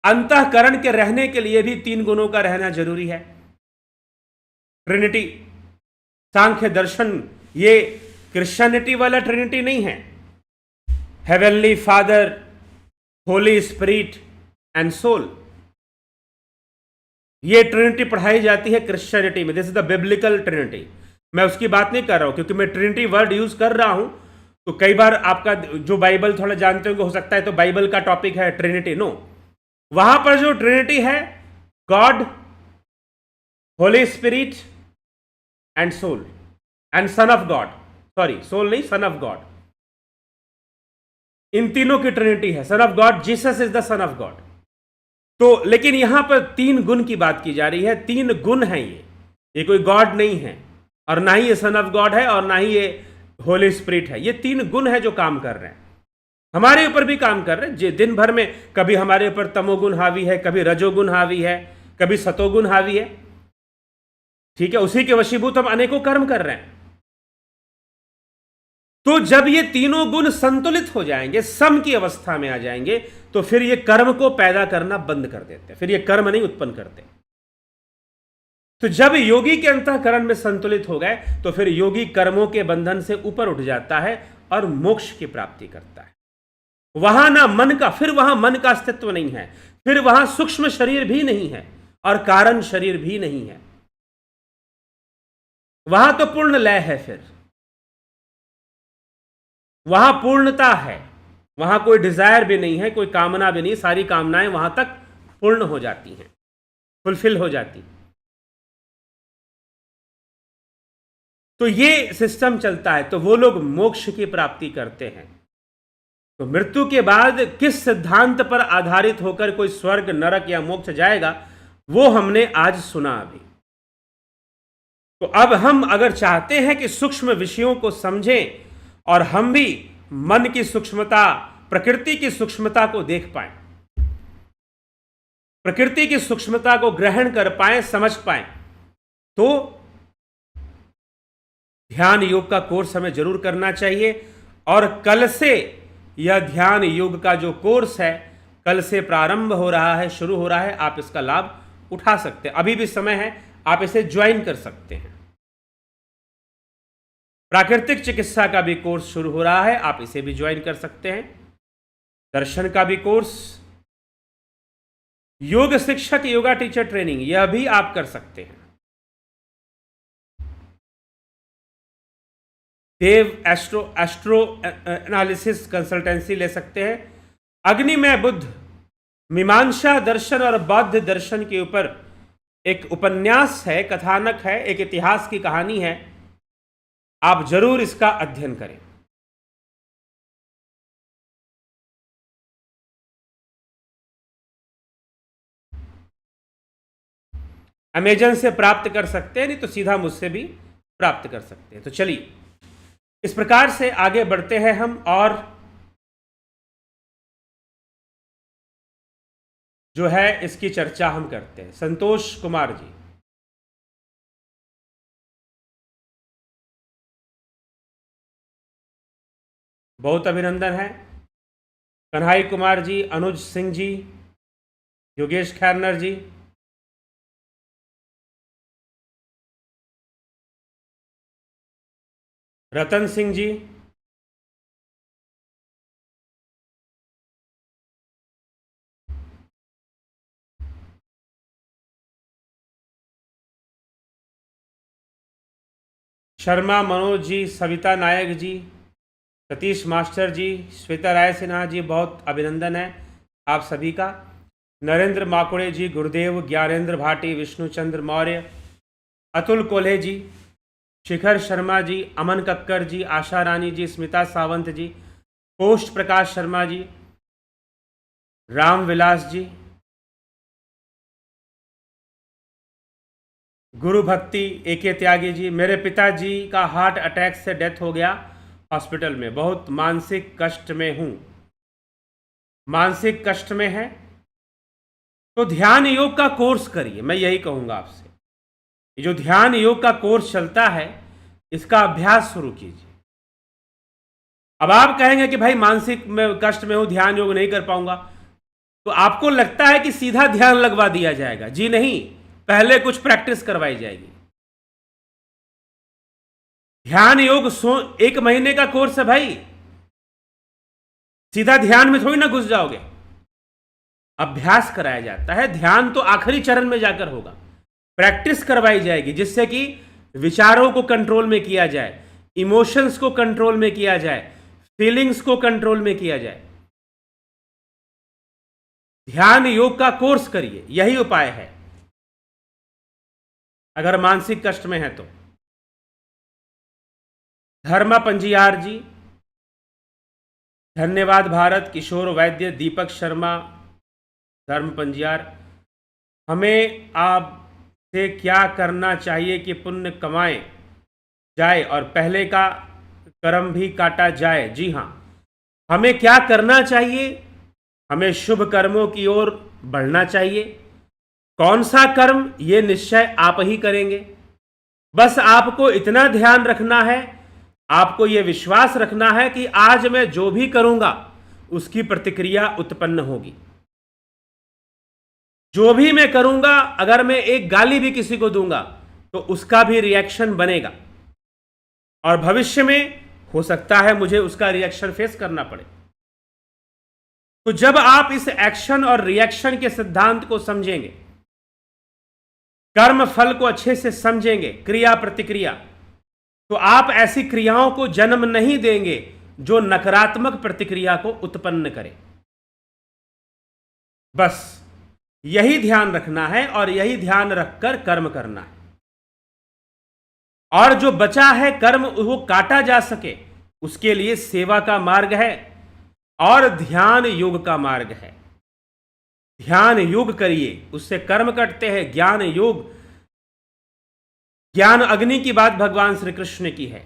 अंतःकरण के रहने के लिए भी 3 गुणों का रहना जरूरी है। ट्रिनिटी, सांख्य दर्शन, ये क्रिश्चियनिटी वाला ट्रिनिटी नहीं है। Heavenly father, holy spirit and soul, ये ट्रिनिटी पढ़ाई जाती है क्रिश्चियनिटी में। This is the biblical trinity. मैं उसकी बात नहीं कर रहा हूं, क्योंकि मैं ट्रिनिटी वर्ड यूज कर रहा हूं, तो कई बार आपका जो बाइबल थोड़ा जानते होंगे, हो सकता है तो बाइबल का टॉपिक है ट्रिनिटी। नो, वहां पर जो ट्रिनिटी है, God, holy spirit and soul and son of God, sorry soul नहीं, सन ऑफ गॉड, इन तीनों की ट्रिनिटी है। Son of God, Jesus is the son of God. तो लेकिन यहां पर 3 गुण की बात की जा रही है। 3 गुण हैं ये कोई गॉड नहीं है, और ना ही ये सन ऑफ गॉड है, और ना ही ये होली स्पिरिट है। ये 3 गुण है जो काम कर रहे हैं, हमारे ऊपर भी काम कर रहे हैं। दिन भर में कभी हमारे ऊपर तमोगुण हावी है, कभी रजोगुण हावी है, कभी सतोगुण हावी है। ठीक है, उसी के वशीभूत हम अनेकों कर्म कर रहे हैं। तो जब ये तीनों गुण संतुलित हो जाएंगे, सम की अवस्था में आ जाएंगे, तो फिर ये कर्म को पैदा करना बंद कर देते हैं, फिर ये कर्म नहीं उत्पन्न करते। तो जब योगी के अंतःकरण में संतुलित हो गए, तो फिर योगी कर्मों के बंधन से ऊपर उठ जाता है और मोक्ष की प्राप्ति करता है। वहां ना मन का, फिर वहां मन का अस्तित्व नहीं है, फिर वहां सूक्ष्म शरीर भी नहीं है, और कारण शरीर भी नहीं है, वहां तो पूर्ण लय है, फिर वहां पूर्णता है, वहां कोई डिजायर भी नहीं है, कोई कामना भी नहीं, सारी कामनाएं वहां तक पूर्ण हो जाती हैं, फुलफिल हो जाती। तो ये सिस्टम चलता है, तो वो लोग मोक्ष की प्राप्ति करते हैं। तो मृत्यु के बाद किस सिद्धांत पर आधारित होकर कोई स्वर्ग, नरक या मोक्ष जाएगा, वो हमने आज सुना अभी। तो अब हम अगर चाहते हैं कि सूक्ष्म विषयों को समझें और हम भी मन की सूक्ष्मता, प्रकृति की सूक्ष्मता को देख पाएं, प्रकृति की सूक्ष्मता को ग्रहण कर पाएं, समझ पाएं, तो ध्यान योग का कोर्स हमें जरूर करना चाहिए। और कल से यह ध्यान योग का जो कोर्स है, कल से प्रारंभ हो रहा है, शुरू हो रहा है। आप इसका लाभ उठा सकते हैं, अभी भी समय है, आप इसे ज्वाइन कर सकते हैं। प्राकृतिक चिकित्सा का भी कोर्स शुरू हो रहा है, आप इसे भी ज्वाइन कर सकते हैं। दर्शन का भी कोर्स, योग शिक्षक, योगा टीचर ट्रेनिंग, यह भी आप कर सकते हैं। देव एस्ट्रो एनालिसिस कंसल्टेंसी ले सकते हैं। अग्निमय बुद्ध, मीमांसा दर्शन और बौद्ध दर्शन के ऊपर एक उपन्यास है, कथानक है, एक इतिहास की कहानी है, आप जरूर इसका अध्ययन करें। अमेजन से प्राप्त कर सकते हैं, नहीं तो सीधा मुझसे भी प्राप्त कर सकते हैं। तो चलिए इस प्रकार से आगे बढ़ते हैं हम, और जो है इसकी चर्चा हम करते हैं। संतोष कुमार जी, बहुत अभिनंदन है। कन्हई कुमार जी, अनुज सिंह जी, योगेश खैरनर जी, रतन सिंह जी, शर्मा मनोज जी, सविता नायक जी, सतीश मास्टर जी, श्वेता राय सिन्हा जी, बहुत अभिनंदन है आप सभी का। नरेंद्र माकुड़े जी, गुरुदेव, ज्ञानेंद्र भाटी, विष्णुचंद्र मौर्य, अतुल कोल्हे जी, शिखर शर्मा जी, अमन कक्कर जी, आशा रानी जी, स्मिता सावंत जी, पोस्ट प्रकाश शर्मा जी, राम विलास जी, गुरु भक्ति, एके त्यागी जी। मेरे पिताजी का हार्ट अटैक से डेथ हो गया हॉस्पिटल में, बहुत मानसिक कष्ट में हूं। मानसिक कष्ट में है तो ध्यान योग का कोर्स करिए, मैं यही कहूंगा आपसे। ये जो ध्यान योग का कोर्स चलता है, इसका अभ्यास शुरू कीजिए। अब आप कहेंगे कि भाई मानसिक में कष्ट में हूं, ध्यान योग नहीं कर पाऊंगा, तो आपको लगता है कि सीधा ध्यान लगवा दिया जाएगा। जी नहीं, पहले कुछ प्रैक्टिस करवाई जाएगी। ध्यान योग 1 महीने का कोर्स है भाई, सीधा ध्यान में थोड़ी ना घुस जाओगे। अभ्यास कराया जाता है, ध्यान तो आखिरी चरण में जाकर होगा। प्रैक्टिस करवाई जाएगी जिससे कि विचारों को कंट्रोल में किया जाए, इमोशंस को कंट्रोल में किया जाए, फीलिंग्स को कंट्रोल में किया जाए। ध्यान योग का कोर्स करिए, यही उपाय है अगर मानसिक कष्ट में है तो। धर्मा पंजियार जी, धन्यवाद भारत, किशोर वैद्य, दीपक शर्मा, धर्म पंजियार। हमें आपसे क्या करना चाहिए कि पुण्य कमाए जाए और पहले का कर्म भी काटा जाए? जी हाँ, हमें क्या करना चाहिए? हमें शुभ कर्मों की ओर बढ़ना चाहिए। कौन सा कर्म, ये निश्चय आप ही करेंगे। बस आपको इतना ध्यान रखना है, आपको यह विश्वास रखना है कि आज मैं जो भी करूंगा उसकी प्रतिक्रिया उत्पन्न होगी। जो भी मैं करूंगा, अगर मैं एक गाली भी किसी को दूंगा तो उसका भी रिएक्शन बनेगा, और भविष्य में हो सकता है मुझे उसका रिएक्शन फेस करना पड़े। तो जब आप इस एक्शन और रिएक्शन के सिद्धांत को समझेंगे कर्म फल को अच्छे से समझेंगे, क्रिया प्रतिक्रिया, तो आप ऐसी क्रियाओं को जन्म नहीं देंगे जो नकारात्मक प्रतिक्रिया को उत्पन्न करे। बस यही ध्यान रखना है और यही ध्यान रखकर कर्म करना है। और जो बचा है कर्म वो काटा जा सके उसके लिए सेवा का मार्ग है और ध्यान योग का मार्ग है। ध्यान योग करिए, उससे कर्म कटते हैं। ज्ञान योग, ज्ञान अग्नि की बात भगवान श्री कृष्ण की है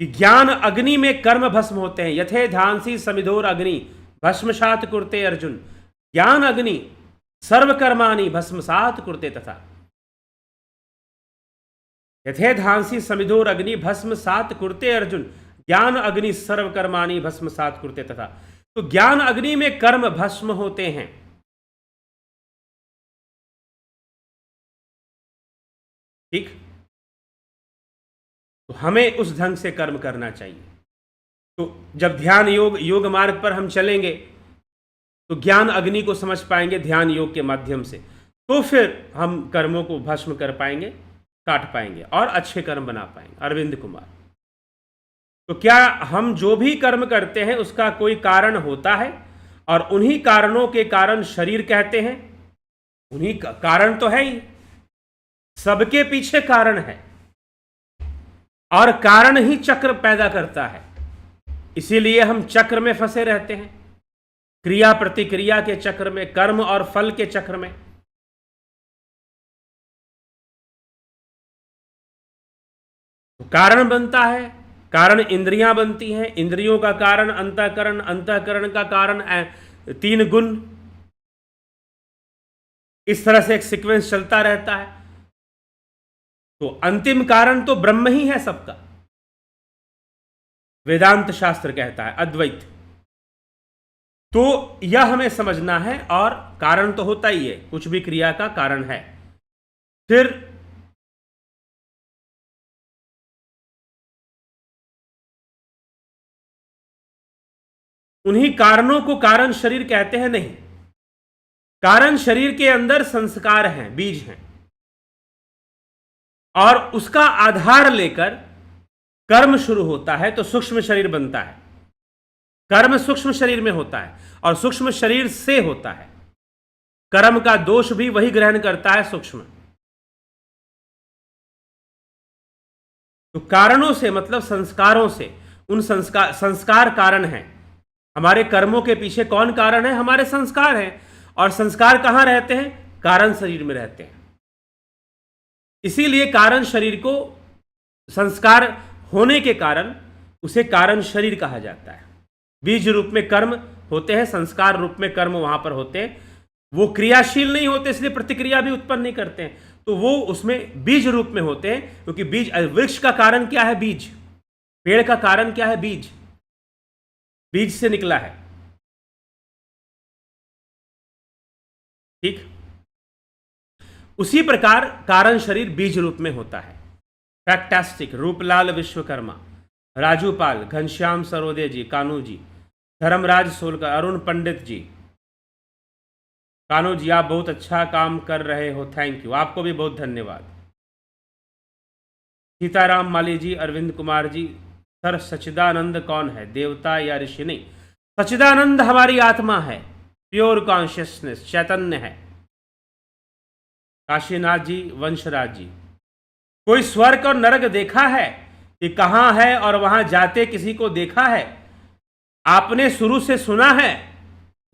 कि ज्ञान अग्नि में कर्म भस्म होते हैं। यथे धांसी समिधोर अग्नि भस्मसात कुरते अर्जुन, ज्ञान अग्नि सर्वकर्माणि भस्मसात कुरते तथा। यथे धांसी समिधोर अग्नि भस्मसात कुरते अर्जुन, ज्ञान अग्नि सर्वकर्माणि भस्मसात कुरते तथा। तो ज्ञान अग्नि में कर्म भस्म होते हैं। ठीक, तो हमें उस ढंग से कर्म करना चाहिए। तो जब ध्यान योग मार्ग पर हम चलेंगे तो ज्ञान अग्नि को समझ पाएंगे ध्यान योग के माध्यम से, तो फिर हम कर्मों को भस्म कर पाएंगे, काट पाएंगे और अच्छे कर्म बना पाएंगे। अरविंद कुमार, तो क्या हम जो भी कर्म करते हैं उसका कोई कारण होता है और उन्हीं कारणों के कारण शरीर कहते हैं? उन्हीं का कारण तो है ही, सबके पीछे कारण है और कारण ही चक्र पैदा करता है। इसीलिए हम चक्र में फंसे रहते हैं, क्रिया प्रतिक्रिया के चक्र में, कर्म और फल के चक्र में। तो कारण बनता है, कारण इंद्रियां बनती हैं, इंद्रियों का कारण अंतःकरण, अंतःकरण का कारण 3 गुण। इस तरह से एक सीक्वेंस चलता रहता है। तो अंतिम कारण तो ब्रह्म ही है सबका, वेदांत शास्त्र कहता है, अद्वैत। तो यह हमें समझना है और कारण तो होता ही है, कुछ भी क्रिया का कारण है। फिर उन्हीं कारणों को कारण शरीर कहते हैं? नहीं, कारण शरीर के अंदर संस्कार हैं, बीज हैं, और उसका आधार लेकर कर्म शुरू होता है तो सूक्ष्म शरीर बनता है। कर्म सूक्ष्म शरीर में होता है और सूक्ष्म शरीर से होता है। कर्म का दोष भी वही ग्रहण करता है, सूक्ष्म। तो कारणों से मतलब संस्कारों से, उन संस्कार कारण हैं। हमारे कर्मों के पीछे कौन कारण है? हमारे संस्कार हैं। और संस्कार कहां रहते हैं? कारण शरीर में रहते हैं। इसीलिए कारण शरीर को, संस्कार होने के कारण उसे कारण शरीर कहा जाता है। बीज रूप में कर्म होते हैं, संस्कार रूप में कर्म वहां पर होते हैं। वो क्रियाशील नहीं होते, इसलिए प्रतिक्रिया भी उत्पन्न नहीं करते हैं, तो वो उसमें बीज रूप में होते हैं। क्योंकि बीज, वृक्ष का कारण क्या है? बीज। पेड़ का कारण क्या है? बीज। बीज से निकला है। ठीक, उसी प्रकार कारण शरीर बीज रूप में होता है। फैक्टास्टिक, रूपलाल विश्वकर्मा, राजू पाल, घनश्याम सरोदे जी, कानू जी, धर्मराज सोलकर, अरुण पंडित जी। कानू जी, आप बहुत अच्छा काम कर रहे हो, थैंक यू, आपको भी बहुत धन्यवाद। सीताराम माली जी, अरविंद कुमार जी, सर सच्चिदानंद कौन है, देवता या ऋषि? नहीं, सच्चिदानंद हमारी आत्मा है, प्योर कॉन्शियसनेस, चैतन्य है। काशीनाथ जी, वंशराज जी, कोई स्वर्ग और नरक देखा है कि कहां है और वहां जाते किसी को देखा है? आपने शुरू से सुना है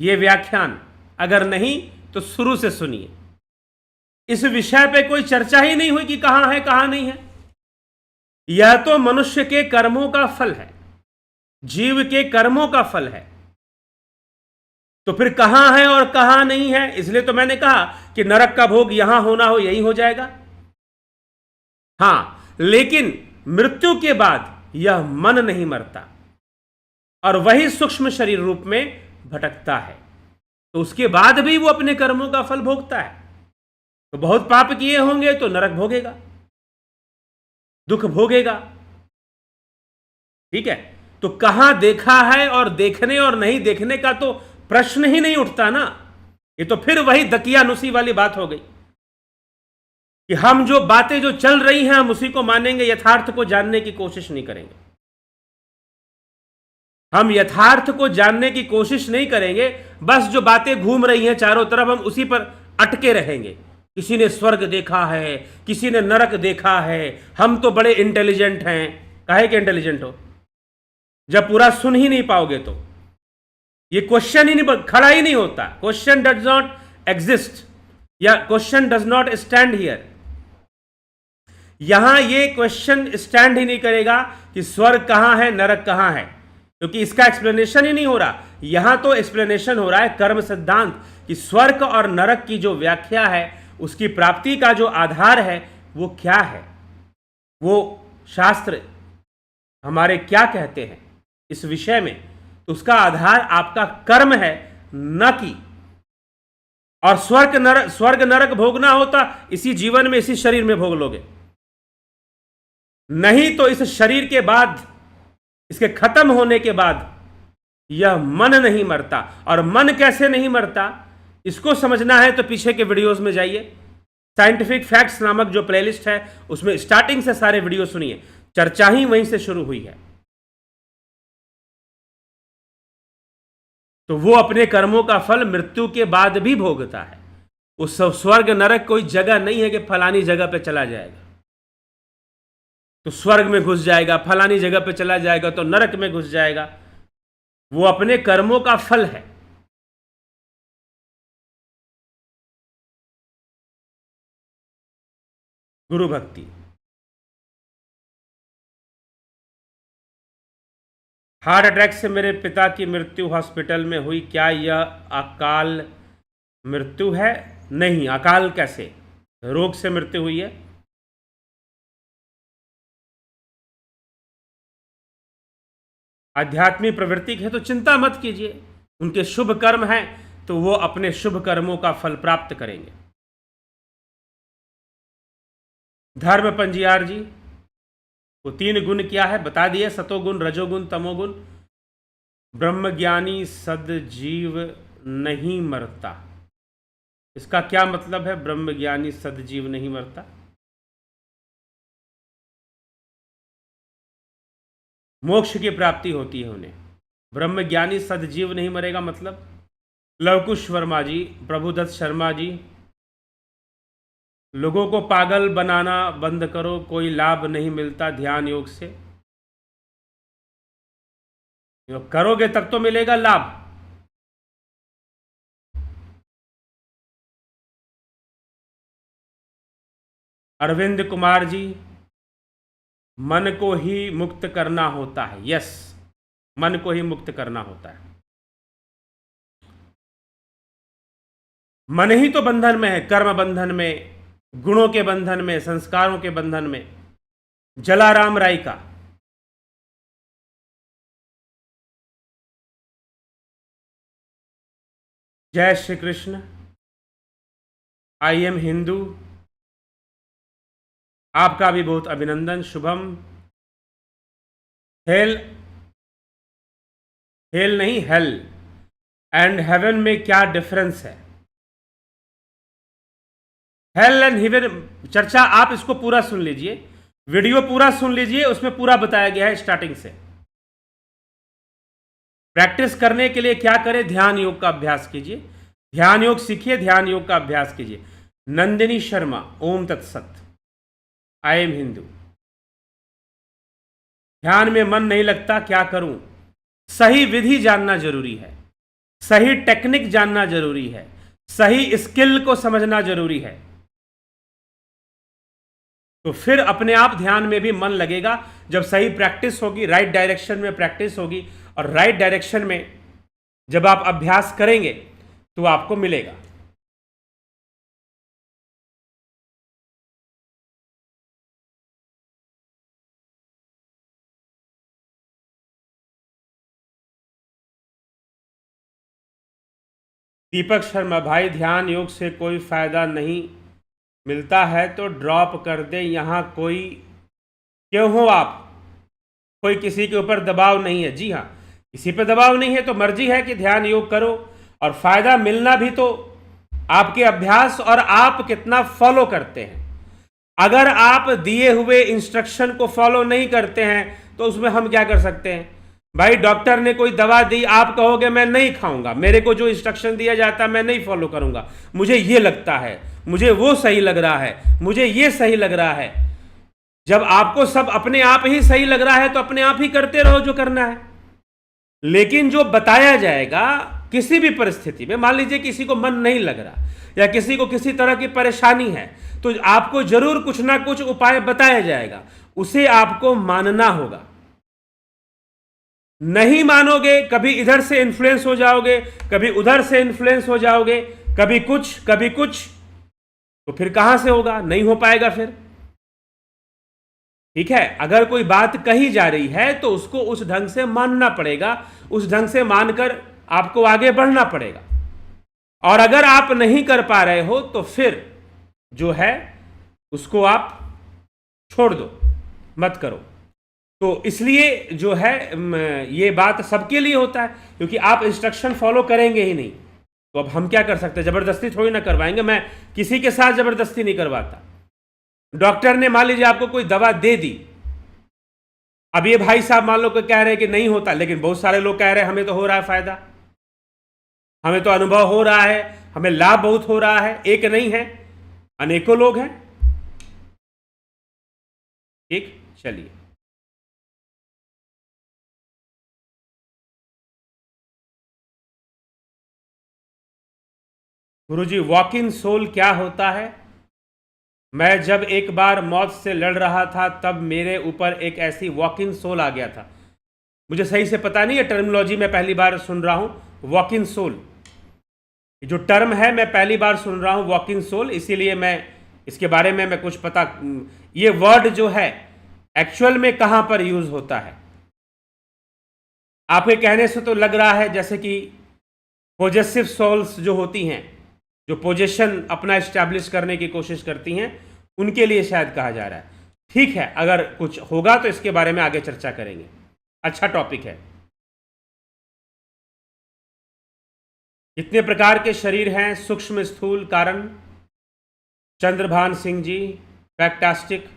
ये व्याख्यान? अगर नहीं तो शुरू से सुनिए। इस विषय पे कोई चर्चा ही नहीं हुई कि कहां है कहां नहीं है। यह तो मनुष्य के कर्मों का फल है, जीव के कर्मों का फल है। तो फिर कहां है और कहां नहीं है? इसलिए तो मैंने कहा कि नरक का भोग यहां होना हो यही हो जाएगा। हां, लेकिन मृत्यु के बाद यह मन नहीं मरता और वही सूक्ष्म शरीर रूप में भटकता है, तो उसके बाद भी वो अपने कर्मों का फल भोगता है। तो बहुत पाप किए होंगे तो नरक भोगेगा, दुख भोगेगा। ठीक है, तो कहां देखा है और देखने और नहीं देखने का तो प्रश्न ही नहीं उठता ना। ये तो फिर वही दकियानुसी वाली बात हो गई कि हम जो बातें जो चल रही हैं हम उसी को मानेंगे, यथार्थ को जानने की कोशिश नहीं करेंगे। हम यथार्थ को जानने की कोशिश नहीं करेंगे, बस जो बातें घूम रही हैं चारों तरफ हम उसी पर अटके रहेंगे। किसी ने स्वर्ग देखा है, किसी ने नरक देखा है, हम तो बड़े इंटेलिजेंट हैं। काहे के इंटेलिजेंट हो जब पूरा सुन ही नहीं पाओगे? तो ये क्वेश्चन ही नहीं खड़ा ही नहीं होता। क्वेश्चन डज नॉट एग्जिस्ट या question does not stand here. यहां ये क्वेश्चन स्टैंड ही नहीं करेगा कि स्वर्ग कहां है, नरक कहां है, क्योंकि इसका एक्सप्लेनेशन ही नहीं हो रहा। यहां तो एक्सप्लेनेशन हो रहा है कर्म सिद्धांत कि स्वर्ग और नरक की जो व्याख्या है, उसकी प्राप्ति का जो आधार है वो क्या है, वो शास्त्र हमारे क्या कहते हैं इस विषय में। तो उसका आधार आपका कर्म है, न कि और स्वर्ग नरक भोगना होता इसी जीवन में, इसी शरीर में भोग लोगे। नहीं तो इस शरीर के बाद, इसके खत्म होने के बाद यह मन नहीं मरता। और मन कैसे नहीं मरता इसको समझना है तो पीछे के वीडियोस में जाइए। साइंटिफिक फैक्ट्स नामक जो प्लेलिस्ट है उसमें स्टार्टिंग से सारे वीडियो सुनिए, चर्चा ही वहीं से शुरू हुई है। तो वो अपने कर्मों का फल मृत्यु के बाद भी भोगता है। उस स्वर्ग नरक कोई जगह नहीं है कि फलानी जगह पे चला जाएगा तो स्वर्ग में घुस जाएगा, फलानी जगह पे चला जाएगा तो नरक में घुस जाएगा। वो अपने कर्मों का फल है। गुरु भक्ति। हार्ट अटैक से मेरे पिता की मृत्यु हॉस्पिटल में हुई, क्या यह अकाल मृत्यु है? नहीं, अकाल कैसे, रोग से मृत्यु हुई है। आध्यात्मिक प्रवृत्ति है तो चिंता मत कीजिए, उनके शुभ कर्म हैं तो वो अपने शुभ कर्मों का फल प्राप्त करेंगे। धर्म पंजियार जी, वो 3 गुण क्या है बता दिए, सतोगुण, रजोगुण, तमोगुण। ब्रह्मज्ञानी सदजीव नहीं मरता, इसका क्या मतलब है? ब्रह्मज्ञानी सदजीव नहीं मरता, मोक्ष की प्राप्ति होती है उन्हें। ब्रह्मज्ञानी सदजीव नहीं मरेगा मतलब? लवकुश वर्मा जी, प्रभुदत्त शर्मा जी, लोगों को पागल बनाना बंद करो, कोई लाभ नहीं मिलता ध्यान योग से। योग करोगे तब तो मिलेगा लाभ। अरविंद कुमार जी, मन को ही मुक्त करना होता है। यस, मन को ही मुक्त करना होता है। मन ही तो बंधन में है, कर्म बंधन में, गुणों के बंधन में, संस्कारों के बंधन में। जलाराम राय का जय श्री कृष्ण। आई एम हिंदू, आपका भी बहुत अभिनंदन, शुभम। हेल, हेल नहीं हेल एंड हेवन में क्या डिफरेंस है? हेल एंड हेवन चर्चा आप इसको पूरा सुन लीजिए, वीडियो पूरा सुन लीजिए, उसमें पूरा बताया गया है स्टार्टिंग से। प्रैक्टिस करने के लिए क्या करें? ध्यान योग का अभ्यास कीजिए, ध्यान योग सीखिए, ध्यान योग का अभ्यास कीजिए। नंदिनी शर्मा, ओम तत्सत। I am Hindu. ध्यान में मन नहीं लगता, क्या करूं? सही विधि जानना जरूरी है, सही टेक्निक जानना जरूरी है, सही स्किल को समझना जरूरी है, तो फिर अपने आप ध्यान में भी मन लगेगा। जब सही प्रैक्टिस होगी, राइट डायरेक्शन में प्रैक्टिस होगी, और राइट डायरेक्शन में जब आप अभ्यास करेंगे तो आपको मिलेगा। दीपक शर्मा, भाई ध्यान योग से कोई फायदा नहीं मिलता है तो ड्रॉप कर दे, यहाँ कोई क्यों हो आप? कोई किसी के ऊपर दबाव नहीं है। जी हाँ, किसी पे दबाव नहीं है, तो मर्जी है कि ध्यान योग करो, और फायदा मिलना भी तो आपके अभ्यास और आप कितना फॉलो करते हैं। अगर आप दिए हुए इंस्ट्रक्शन को फॉलो नहीं करते हैं तो उसमें हम क्या कर सकते हैं? भाई डॉक्टर ने कोई दवा दी, आप कहोगे मैं नहीं खाऊंगा, मेरे को जो इंस्ट्रक्शन दिया जाता है मैं नहीं फॉलो करूंगा, मुझे ये लगता है, मुझे वो सही लग रहा है, मुझे ये सही लग रहा है। जब आपको सब अपने आप ही सही लग रहा है तो अपने आप ही करते रहो जो करना है। लेकिन जो बताया जाएगा किसी भी परिस्थिति में, मान लीजिए किसी को मन नहीं लग रहा या किसी को किसी तरह की परेशानी है, तो आपको जरूर कुछ ना कुछ उपाय बताया जाएगा, उसे आपको मानना होगा। नहीं मानोगे, कभी इधर से इन्फ्लुएंस हो जाओगे, कभी उधर से इन्फ्लुएंस हो जाओगे, कभी कुछ, तो फिर कहां से होगा? नहीं हो पाएगा फिर। ठीक है, अगर कोई बात कही जा रही है तो उसको उस ढंग से मानना पड़ेगा, उस ढंग से मानकर आपको आगे बढ़ना पड़ेगा। और अगर आप नहीं कर पा रहे हो तो फिर जो है उसको आप छोड़ दो, मत करो। तो इसलिए जो है ये बात सबके लिए होता है, क्योंकि आप इंस्ट्रक्शन फॉलो करेंगे ही नहीं तो अब हम क्या कर सकते हैं? जबरदस्ती थोड़ी ना करवाएंगे, मैं किसी के साथ जबरदस्ती नहीं करवाता। डॉक्टर ने मान लीजिए आपको कोई दवा दे दी, अब ये भाई साहब मान लो कि कह रहे हैं कि नहीं होता, लेकिन बहुत सारे लोग कह रहे हैं हमें तो हो रहा है फायदा, हमें तो अनुभव हो रहा है, हमें लाभ बहुत हो रहा है। एक नहीं है, अनेकों लोग हैं। ठीक, चलिए। गुरुजी, वॉक इन सोल क्या होता है? मैं जब एक बार मौत से लड़ रहा था तब मेरे ऊपर एक ऐसी वॉक इन सोल आ गया था। मुझे सही से पता नहीं है, टर्मिनोलॉजी मैं पहली बार सुन रहा हूं। वॉक इन सोल जो टर्म है मैं पहली बार सुन रहा हूं, वॉक इन सोल, इसीलिए मैं इसके बारे में मैं कुछ पता, ये वर्ड जो है एक्चुअल में कहां पर यूज होता है? आपके कहने से तो लग रहा है जैसे कि पोजेसिव सोल्स जो होती हैं, जो पोजीशन अपना एस्टैब्लिश करने की कोशिश करती हैं, उनके लिए शायद कहा जा रहा है। ठीक है, अगर कुछ होगा तो इसके बारे में आगे चर्चा करेंगे। अच्छा टॉपिक है। कितने प्रकार के शरीर हैं? सूक्ष्म, स्थूल, कारण? चंद्रभान सिंह जी, फैक्टास्टिक।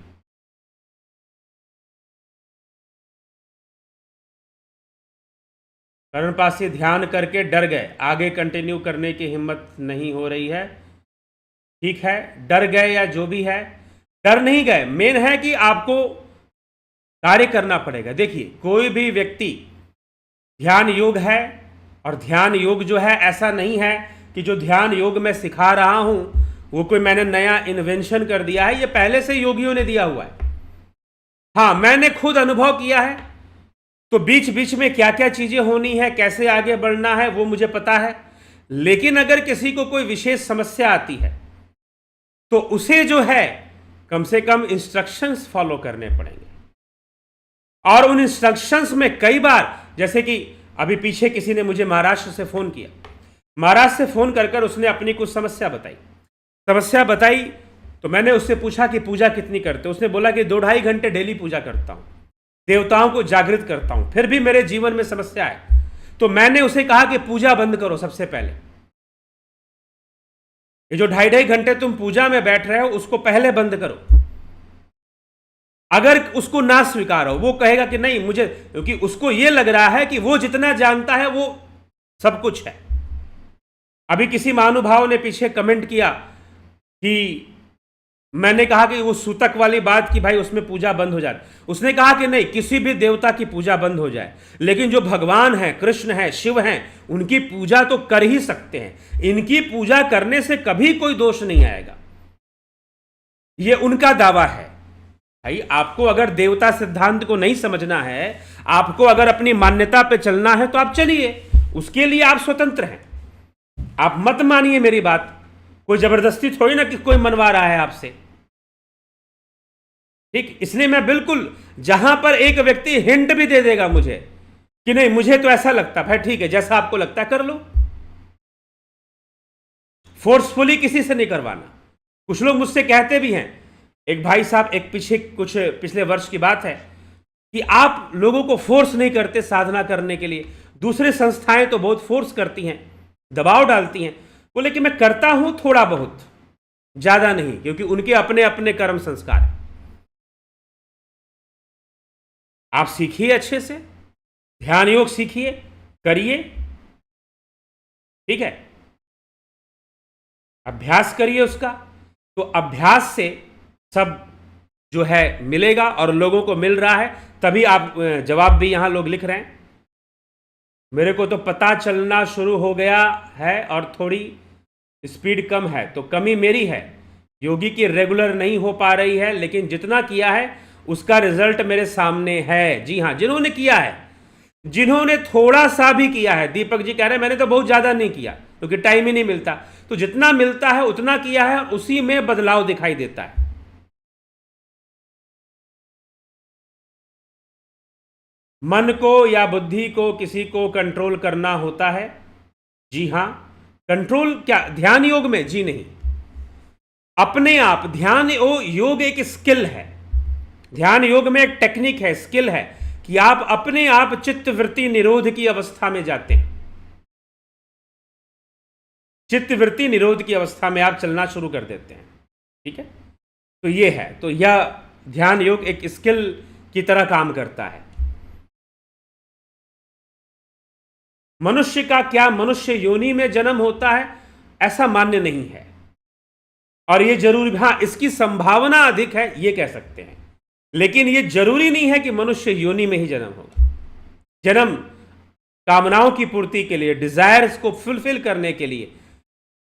कर्णपासी ध्यान करके डर गए, आगे कंटिन्यू करने की हिम्मत नहीं हो रही है। ठीक है, डर गए या जो भी है, डर नहीं गए, मेन है कि आपको कार्य करना पड़ेगा। देखिए, कोई भी व्यक्ति ध्यान योग है, और ध्यान योग जो है ऐसा नहीं है कि जो ध्यान योग मैं सिखा रहा हूं वो कोई मैंने नया इन्वेंशन कर दिया है, ये पहले से योगियों ने दिया हुआ है। हाँ, मैंने खुद अनुभव किया है, तो बीच बीच में क्या क्या चीजें होनी है, कैसे आगे बढ़ना है, वो मुझे पता है। लेकिन अगर किसी को कोई विशेष समस्या आती है तो उसे जो है कम से कम इंस्ट्रक्शंस फॉलो करने पड़ेंगे। और उन इंस्ट्रक्शंस में कई बार, जैसे कि अभी पीछे किसी ने मुझे महाराष्ट्र से फोन किया, महाराष्ट्र से फोन कर उसने अपनी कुछ समस्या बताई, तो मैंने उससे पूछा कि पूजा कितनी करते हो? उसने बोला कि 2-2.5 घंटे डेली पूजा करता हूं, देवताओं को जागृत करता हूं, फिर भी मेरे जीवन में समस्या है। तो मैंने उसे कहा कि पूजा बंद करो सबसे पहले। ये जो 2.5 घंटे तुम पूजा में बैठ रहे हो उसको पहले बंद करो। अगर उसको ना स्वीकार हो, वो कहेगा कि नहीं मुझे, क्योंकि उसको ये लग रहा है कि वो जितना जानता है वो सब कुछ है। अभी किसी महानुभाव ने पीछे कमेंट किया कि मैंने कहा कि वो सूतक वाली बात कि भाई उसमें पूजा बंद हो जाए, उसने कहा कि नहीं, किसी भी देवता की पूजा बंद हो जाए, लेकिन जो भगवान है, कृष्ण है, शिव हैं, उनकी पूजा तो कर ही सकते हैं। इनकी पूजा करने से कभी कोई दोष नहीं आएगा, ये उनका दावा है। भाई, आपको अगर देवता सिद्धांत को नहीं समझना है, आपको अगर अपनी मान्यता पे चलना है तो आप चलिए, उसके लिए आप स्वतंत्र हैं। आप मत मानिए मेरी बात, कोई जबरदस्ती थोड़ी ना कि कोई मनवा रहा है आपसे। ठीक, इसलिए मैं बिल्कुल, जहां पर एक व्यक्ति हिंट भी दे देगा मुझे कि नहीं मुझे तो ऐसा लगता है, ठीक है, जैसा आपको लगता है कर लो, फोर्सफुली किसी से नहीं करवाना। कुछ लोग मुझसे कहते भी हैं, एक भाई साहब, एक पिछले वर्ष की बात है कि आप लोगों को फोर्स नहीं करते साधना करने के लिए। दूसरे संस्थाएं तो बहुत फोर्स करती हैं, दबाव डालती हैं। बोले कि मैं करता हूं थोड़ा बहुत, ज्यादा नहीं, क्योंकि उनके अपने अपने कर्म संस्कार हैं। आप सीखिए अच्छे से, ध्यान योग सीखिए, करिए, ठीक है, अभ्यास करिए उसका। तो अभ्यास से सब जो है मिलेगा, और लोगों को मिल रहा है, तभी आप जवाब भी यहां लोग लिख रहे हैं। मेरे को तो पता चलना शुरू हो गया है और थोड़ी स्पीड कम है, तो कमी मेरी है, योगी की रेगुलर नहीं हो पा रही है, लेकिन जितना किया है उसका रिजल्ट मेरे सामने है। जी हाँ, जिन्होंने किया है, जिन्होंने थोड़ा सा भी किया है, दीपक जी कह रहे हैं मैंने तो बहुत ज्यादा नहीं किया क्योंकि टाइम ही नहीं मिलता, तो जितना मिलता है उतना किया है, उसी में बदलाव दिखाई देता है। मन को या बुद्धि को किसी को कंट्रोल करना होता है? जी हां। कंट्रोल क्या ध्यान योग में? जी नहीं, अपने आप। ध्यान योग एक स्किल है, ध्यान योग में एक टेक्निक है, स्किल है, कि आप अपने आप चित्त वृत्ति निरोध की अवस्था में जाते हैं। चित्त वृत्ति निरोध की अवस्था में आप चलना शुरू कर देते हैं, ठीक है। तो ये है, तो यह ध्यान योग एक स्किल की तरह काम करता है। मनुष्य का क्या मनुष्य योनि में जन्म होता है? ऐसा मान्य नहीं है, और ये जरूरी, हाँ इसकी संभावना अधिक है ये कह सकते हैं, लेकिन ये जरूरी नहीं है कि मनुष्य योनि में ही जन्म होगा। जन्म कामनाओं की पूर्ति के लिए, डिजायर्स को फुलफिल करने के लिए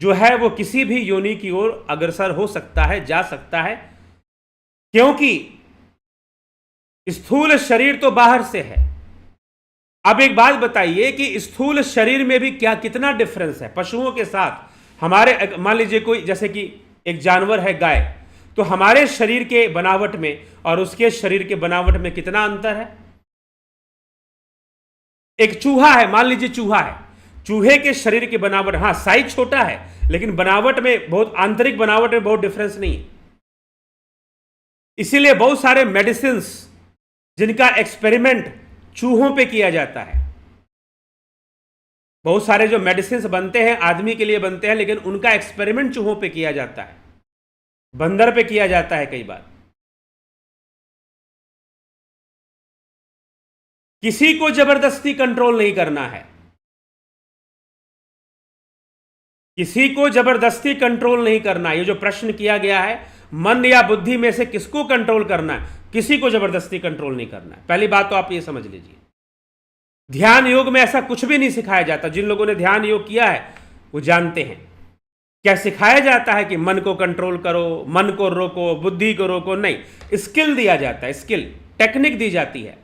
जो है वो किसी भी योनि की ओर अग्रसर हो सकता है, जा सकता है, क्योंकि स्थूल शरीर तो बाहर से है। अब एक बात बताइए कि स्थूल शरीर में भी क्या कितना डिफरेंस है पशुओं के साथ हमारे। मान लीजिए कोई, जैसे कि एक जानवर है गाय, तो हमारे शरीर के बनावट में और उसके शरीर के बनावट में कितना अंतर है। एक चूहा है, मान लीजिए चूहा है, चूहे के शरीर की बनावट, हाँ साइज छोटा है, लेकिन बनावट में बहुत, आंतरिक बनावट में बहुत डिफरेंस नहीं है। इसीलिए बहुत सारे मेडिसिन जिनका एक्सपेरिमेंट चूहों पे किया जाता है, बहुत सारे जो मेडिसिन बनते हैं आदमी के लिए बनते हैं, लेकिन उनका एक्सपेरिमेंट चूहों पे किया जाता है, बंदर पे किया जाता है कई बार। किसी को जबरदस्ती कंट्रोल नहीं करना है, किसी को जबरदस्ती कंट्रोल नहीं करना। ये जो प्रश्न किया गया है, मन या बुद्धि में से किसको कंट्रोल करना है, किसी को जबरदस्ती कंट्रोल नहीं करना है। पहली बात तो आप ये समझ लीजिए, ध्यान योग में ऐसा कुछ भी नहीं सिखाया जाता। जिन लोगों ने ध्यान योग किया है वो जानते हैं क्या सिखाया जाता है कि मन को कंट्रोल करो, मन को रोको, बुद्धि को रोको, नहीं। स्किल दिया जाता है, स्किल, टेक्निक दी जाती है,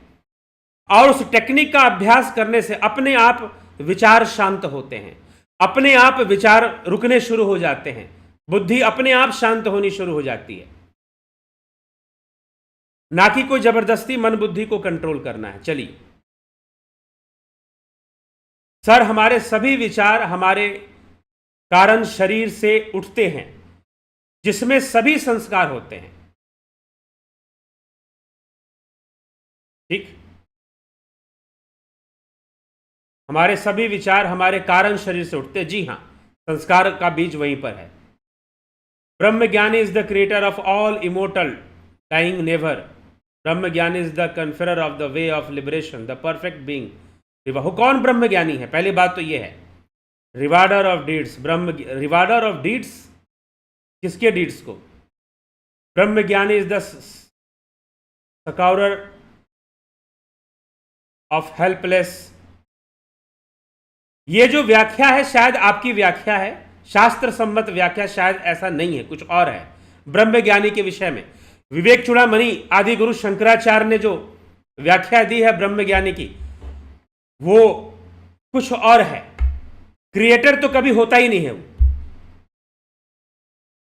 और उस टेक्निक का अभ्यास करने से अपने आप विचार शांत होते हैं, अपने आप विचार रुकने शुरू हो जाते हैं, बुद्धि अपने आप शांत होनी शुरू हो जाती है, ना कि कोई जबरदस्ती मन बुद्धि को कंट्रोल करना है। चलिए सर, हमारे सभी विचार हमारे कारण शरीर से उठते हैं, जिसमें सभी संस्कार होते हैं, ठीक। हमारे सभी विचार हमारे कारण शरीर से उठते हैं, जी हां, संस्कार का बीज वहीं पर है। Brahm Gyani is the creator of all immortal, dying never. Brahm Gyani is the conferrer of the way of liberation, the perfect being. कौन ब्रह्म ज्ञानी है? पहली बात तो यह है, रिवार्डर of deeds. Brahma रिवार्डर of deeds, किसके डीड्स को? ब्रह्म Gyani is the सकाउरर of helpless. ये जो व्याख्या है शायद आपकी व्याख्या है, शास्त्र सम्मत व्याख्या शायद ऐसा नहीं है, कुछ और है ब्रह्म ज्ञानी के विषय में। विवेक चूड़ामणि आदि गुरु शंकराचार्य ने जो व्याख्या दी है ब्रह्म ज्ञानी की, वो कुछ और है। क्रिएटर तो कभी होता ही नहीं है वो।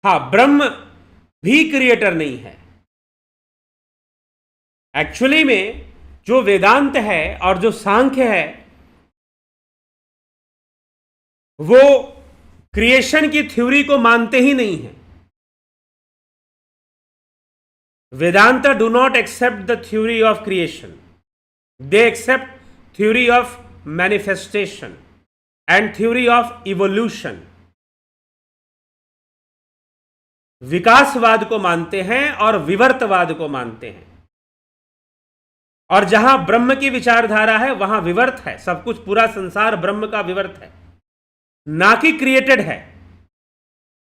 हाँ, ब्रह्म भी क्रिएटर नहीं है। एक्चुअली में जो वेदांत है और जो सांख्य है, वो क्रिएशन की थ्योरी को मानते ही नहीं है। Vedanta do not accept the theory of creation, they accept theory of manifestation and theory of evolution. विकासवाद को मानते हैं और विवर्तवाद को मानते हैं। और जहां ब्रह्म की विचारधारा है वहां विवर्त है, सब कुछ, पूरा संसार ब्रह्म का विवर्त है, ना कि क्रिएटेड है।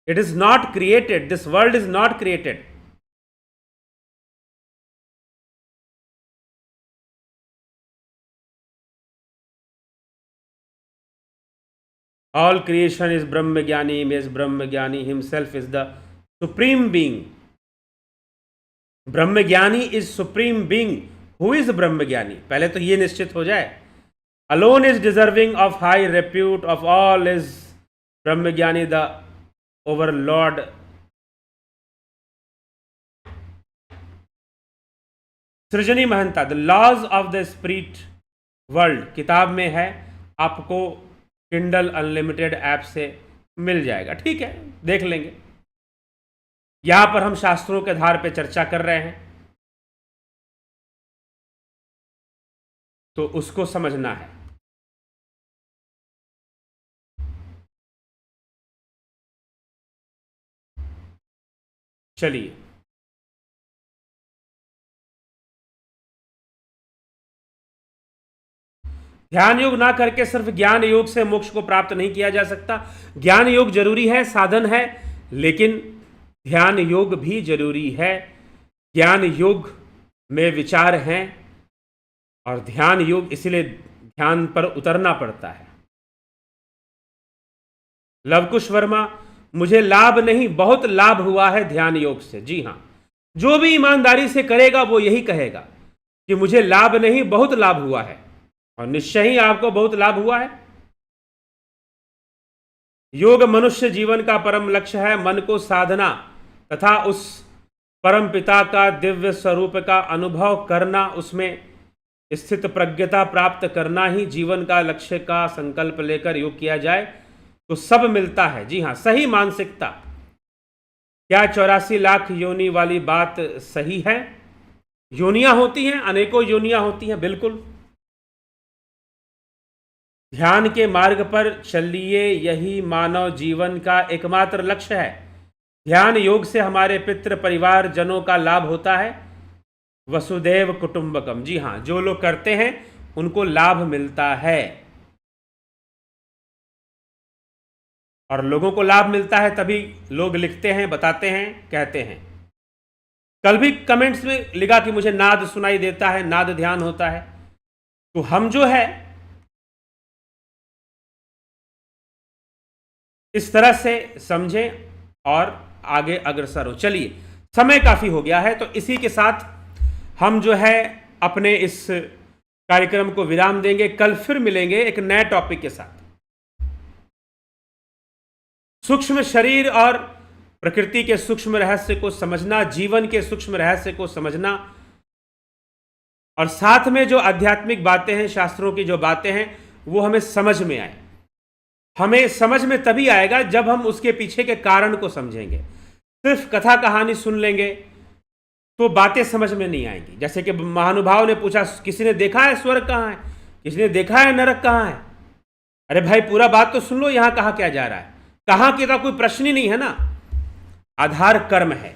It is not created, this world is not created. All creation is Brahm Gyani, is Brahm Gyani himself is the supreme being. Brahm Gyani is supreme being. Who is Brahm Gyani? पहले तो ये निश्चित हो जाए। Alone is deserving of high repute of all is Brahm Gyani the overlord. सृजनी महंता, the laws of the spirit world किताब में है, आपको किंडल अनलिमिटेड ऐप से मिल जाएगा। ठीक है, देख लेंगे। यहां पर हम शास्त्रों के आधार पर चर्चा कर रहे हैं, तो उसको समझना है। चलिए, ध्यान योग ना करके सिर्फ ज्ञान योग से मोक्ष को प्राप्त नहीं किया जा सकता। ज्ञान योग जरूरी है, साधन है, लेकिन ध्यान योग भी जरूरी है। ज्ञान योग में विचार हैं और ध्यान योग, इसीलिए ध्यान पर उतरना पड़ता है। लवकुश वर्मा, मुझे लाभ नहीं बहुत लाभ हुआ है ध्यान योग से। जी हां, जो भी ईमानदारी से करेगा वो यही कहेगा कि मुझे लाभ नहीं बहुत लाभ हुआ है, और निश्चय ही आपको बहुत लाभ हुआ है। योग मनुष्य जीवन का परम लक्ष्य है। मन को साधना तथा उस परम पिता का दिव्य स्वरूप का अनुभव करना, उसमें स्थित प्रज्ञता प्राप्त करना ही जीवन का लक्ष्य का संकल्प लेकर योग किया जाए तो सब मिलता है। जी हां, सही मानसिकता। क्या 84 लाख योनि वाली बात सही है? योनियां होती हैं, अनेकों योनियां होती हैं, बिल्कुल। ध्यान के मार्ग पर चलिए, यही मानव जीवन का एकमात्र लक्ष्य है। ध्यान योग से हमारे पितृ परिवार जनों का लाभ होता है। वसुदेव कुटुंबकम, जी हां, जो लोग करते हैं उनको लाभ मिलता है, और लोगों को लाभ मिलता है तभी लोग लिखते हैं, बताते हैं, कहते हैं। कल भी कमेंट्स में लिखा कि मुझे नाद सुनाई देता है, नाद ध्यान होता है। तो हम जो है इस तरह से समझें और आगे अग्रसर हो। चलिए, समय काफी हो गया है, तो इसी के साथ हम जो है अपने इस कार्यक्रम को विराम देंगे। कल फिर मिलेंगे एक नए टॉपिक के साथ। सूक्ष्म शरीर और प्रकृति के सूक्ष्म रहस्य को समझना, जीवन के सूक्ष्म रहस्य को समझना, और साथ में जो आध्यात्मिक बातें हैं, शास्त्रों की जो बातें हैं, वो हमें समझ में आए। हमें समझ में तभी आएगा जब हम उसके पीछे के कारण को समझेंगे। सिर्फ कथा कहानी सुन लेंगे तो बातें समझ में नहीं आएंगी। जैसे कि महानुभाव ने पूछा, किसी ने देखा है स्वर्ग कहाँ है, किसी ने देखा है नरक कहाँ है? अरे भाई, पूरा बात तो सुन लो, यहां कहा क्या जा रहा है। कहाँ की तो कोई प्रश्न ही नहीं है ना। आधार कर्म है।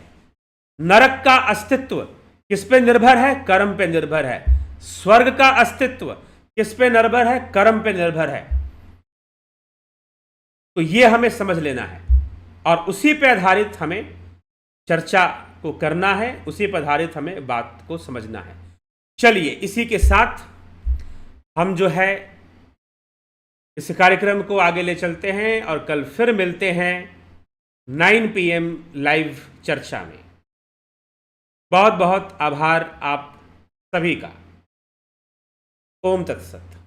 नरक का अस्तित्व किस पे निर्भर है? कर्म पे निर्भर है। स्वर्ग का अस्तित्व किस पे निर्भर है? कर्म पे निर्भर है। तो ये हमें समझ लेना है, और उसी पे आधारित हमें चर्चा को करना है, उसी पर आधारित हमें बात को समझना है। चलिए, इसी के साथ हम जो है इस कार्यक्रम को आगे ले चलते हैं, और कल फिर मिलते हैं 9 PM लाइव चर्चा में। बहुत बहुत आभार आप सभी का। ओम तत्सत।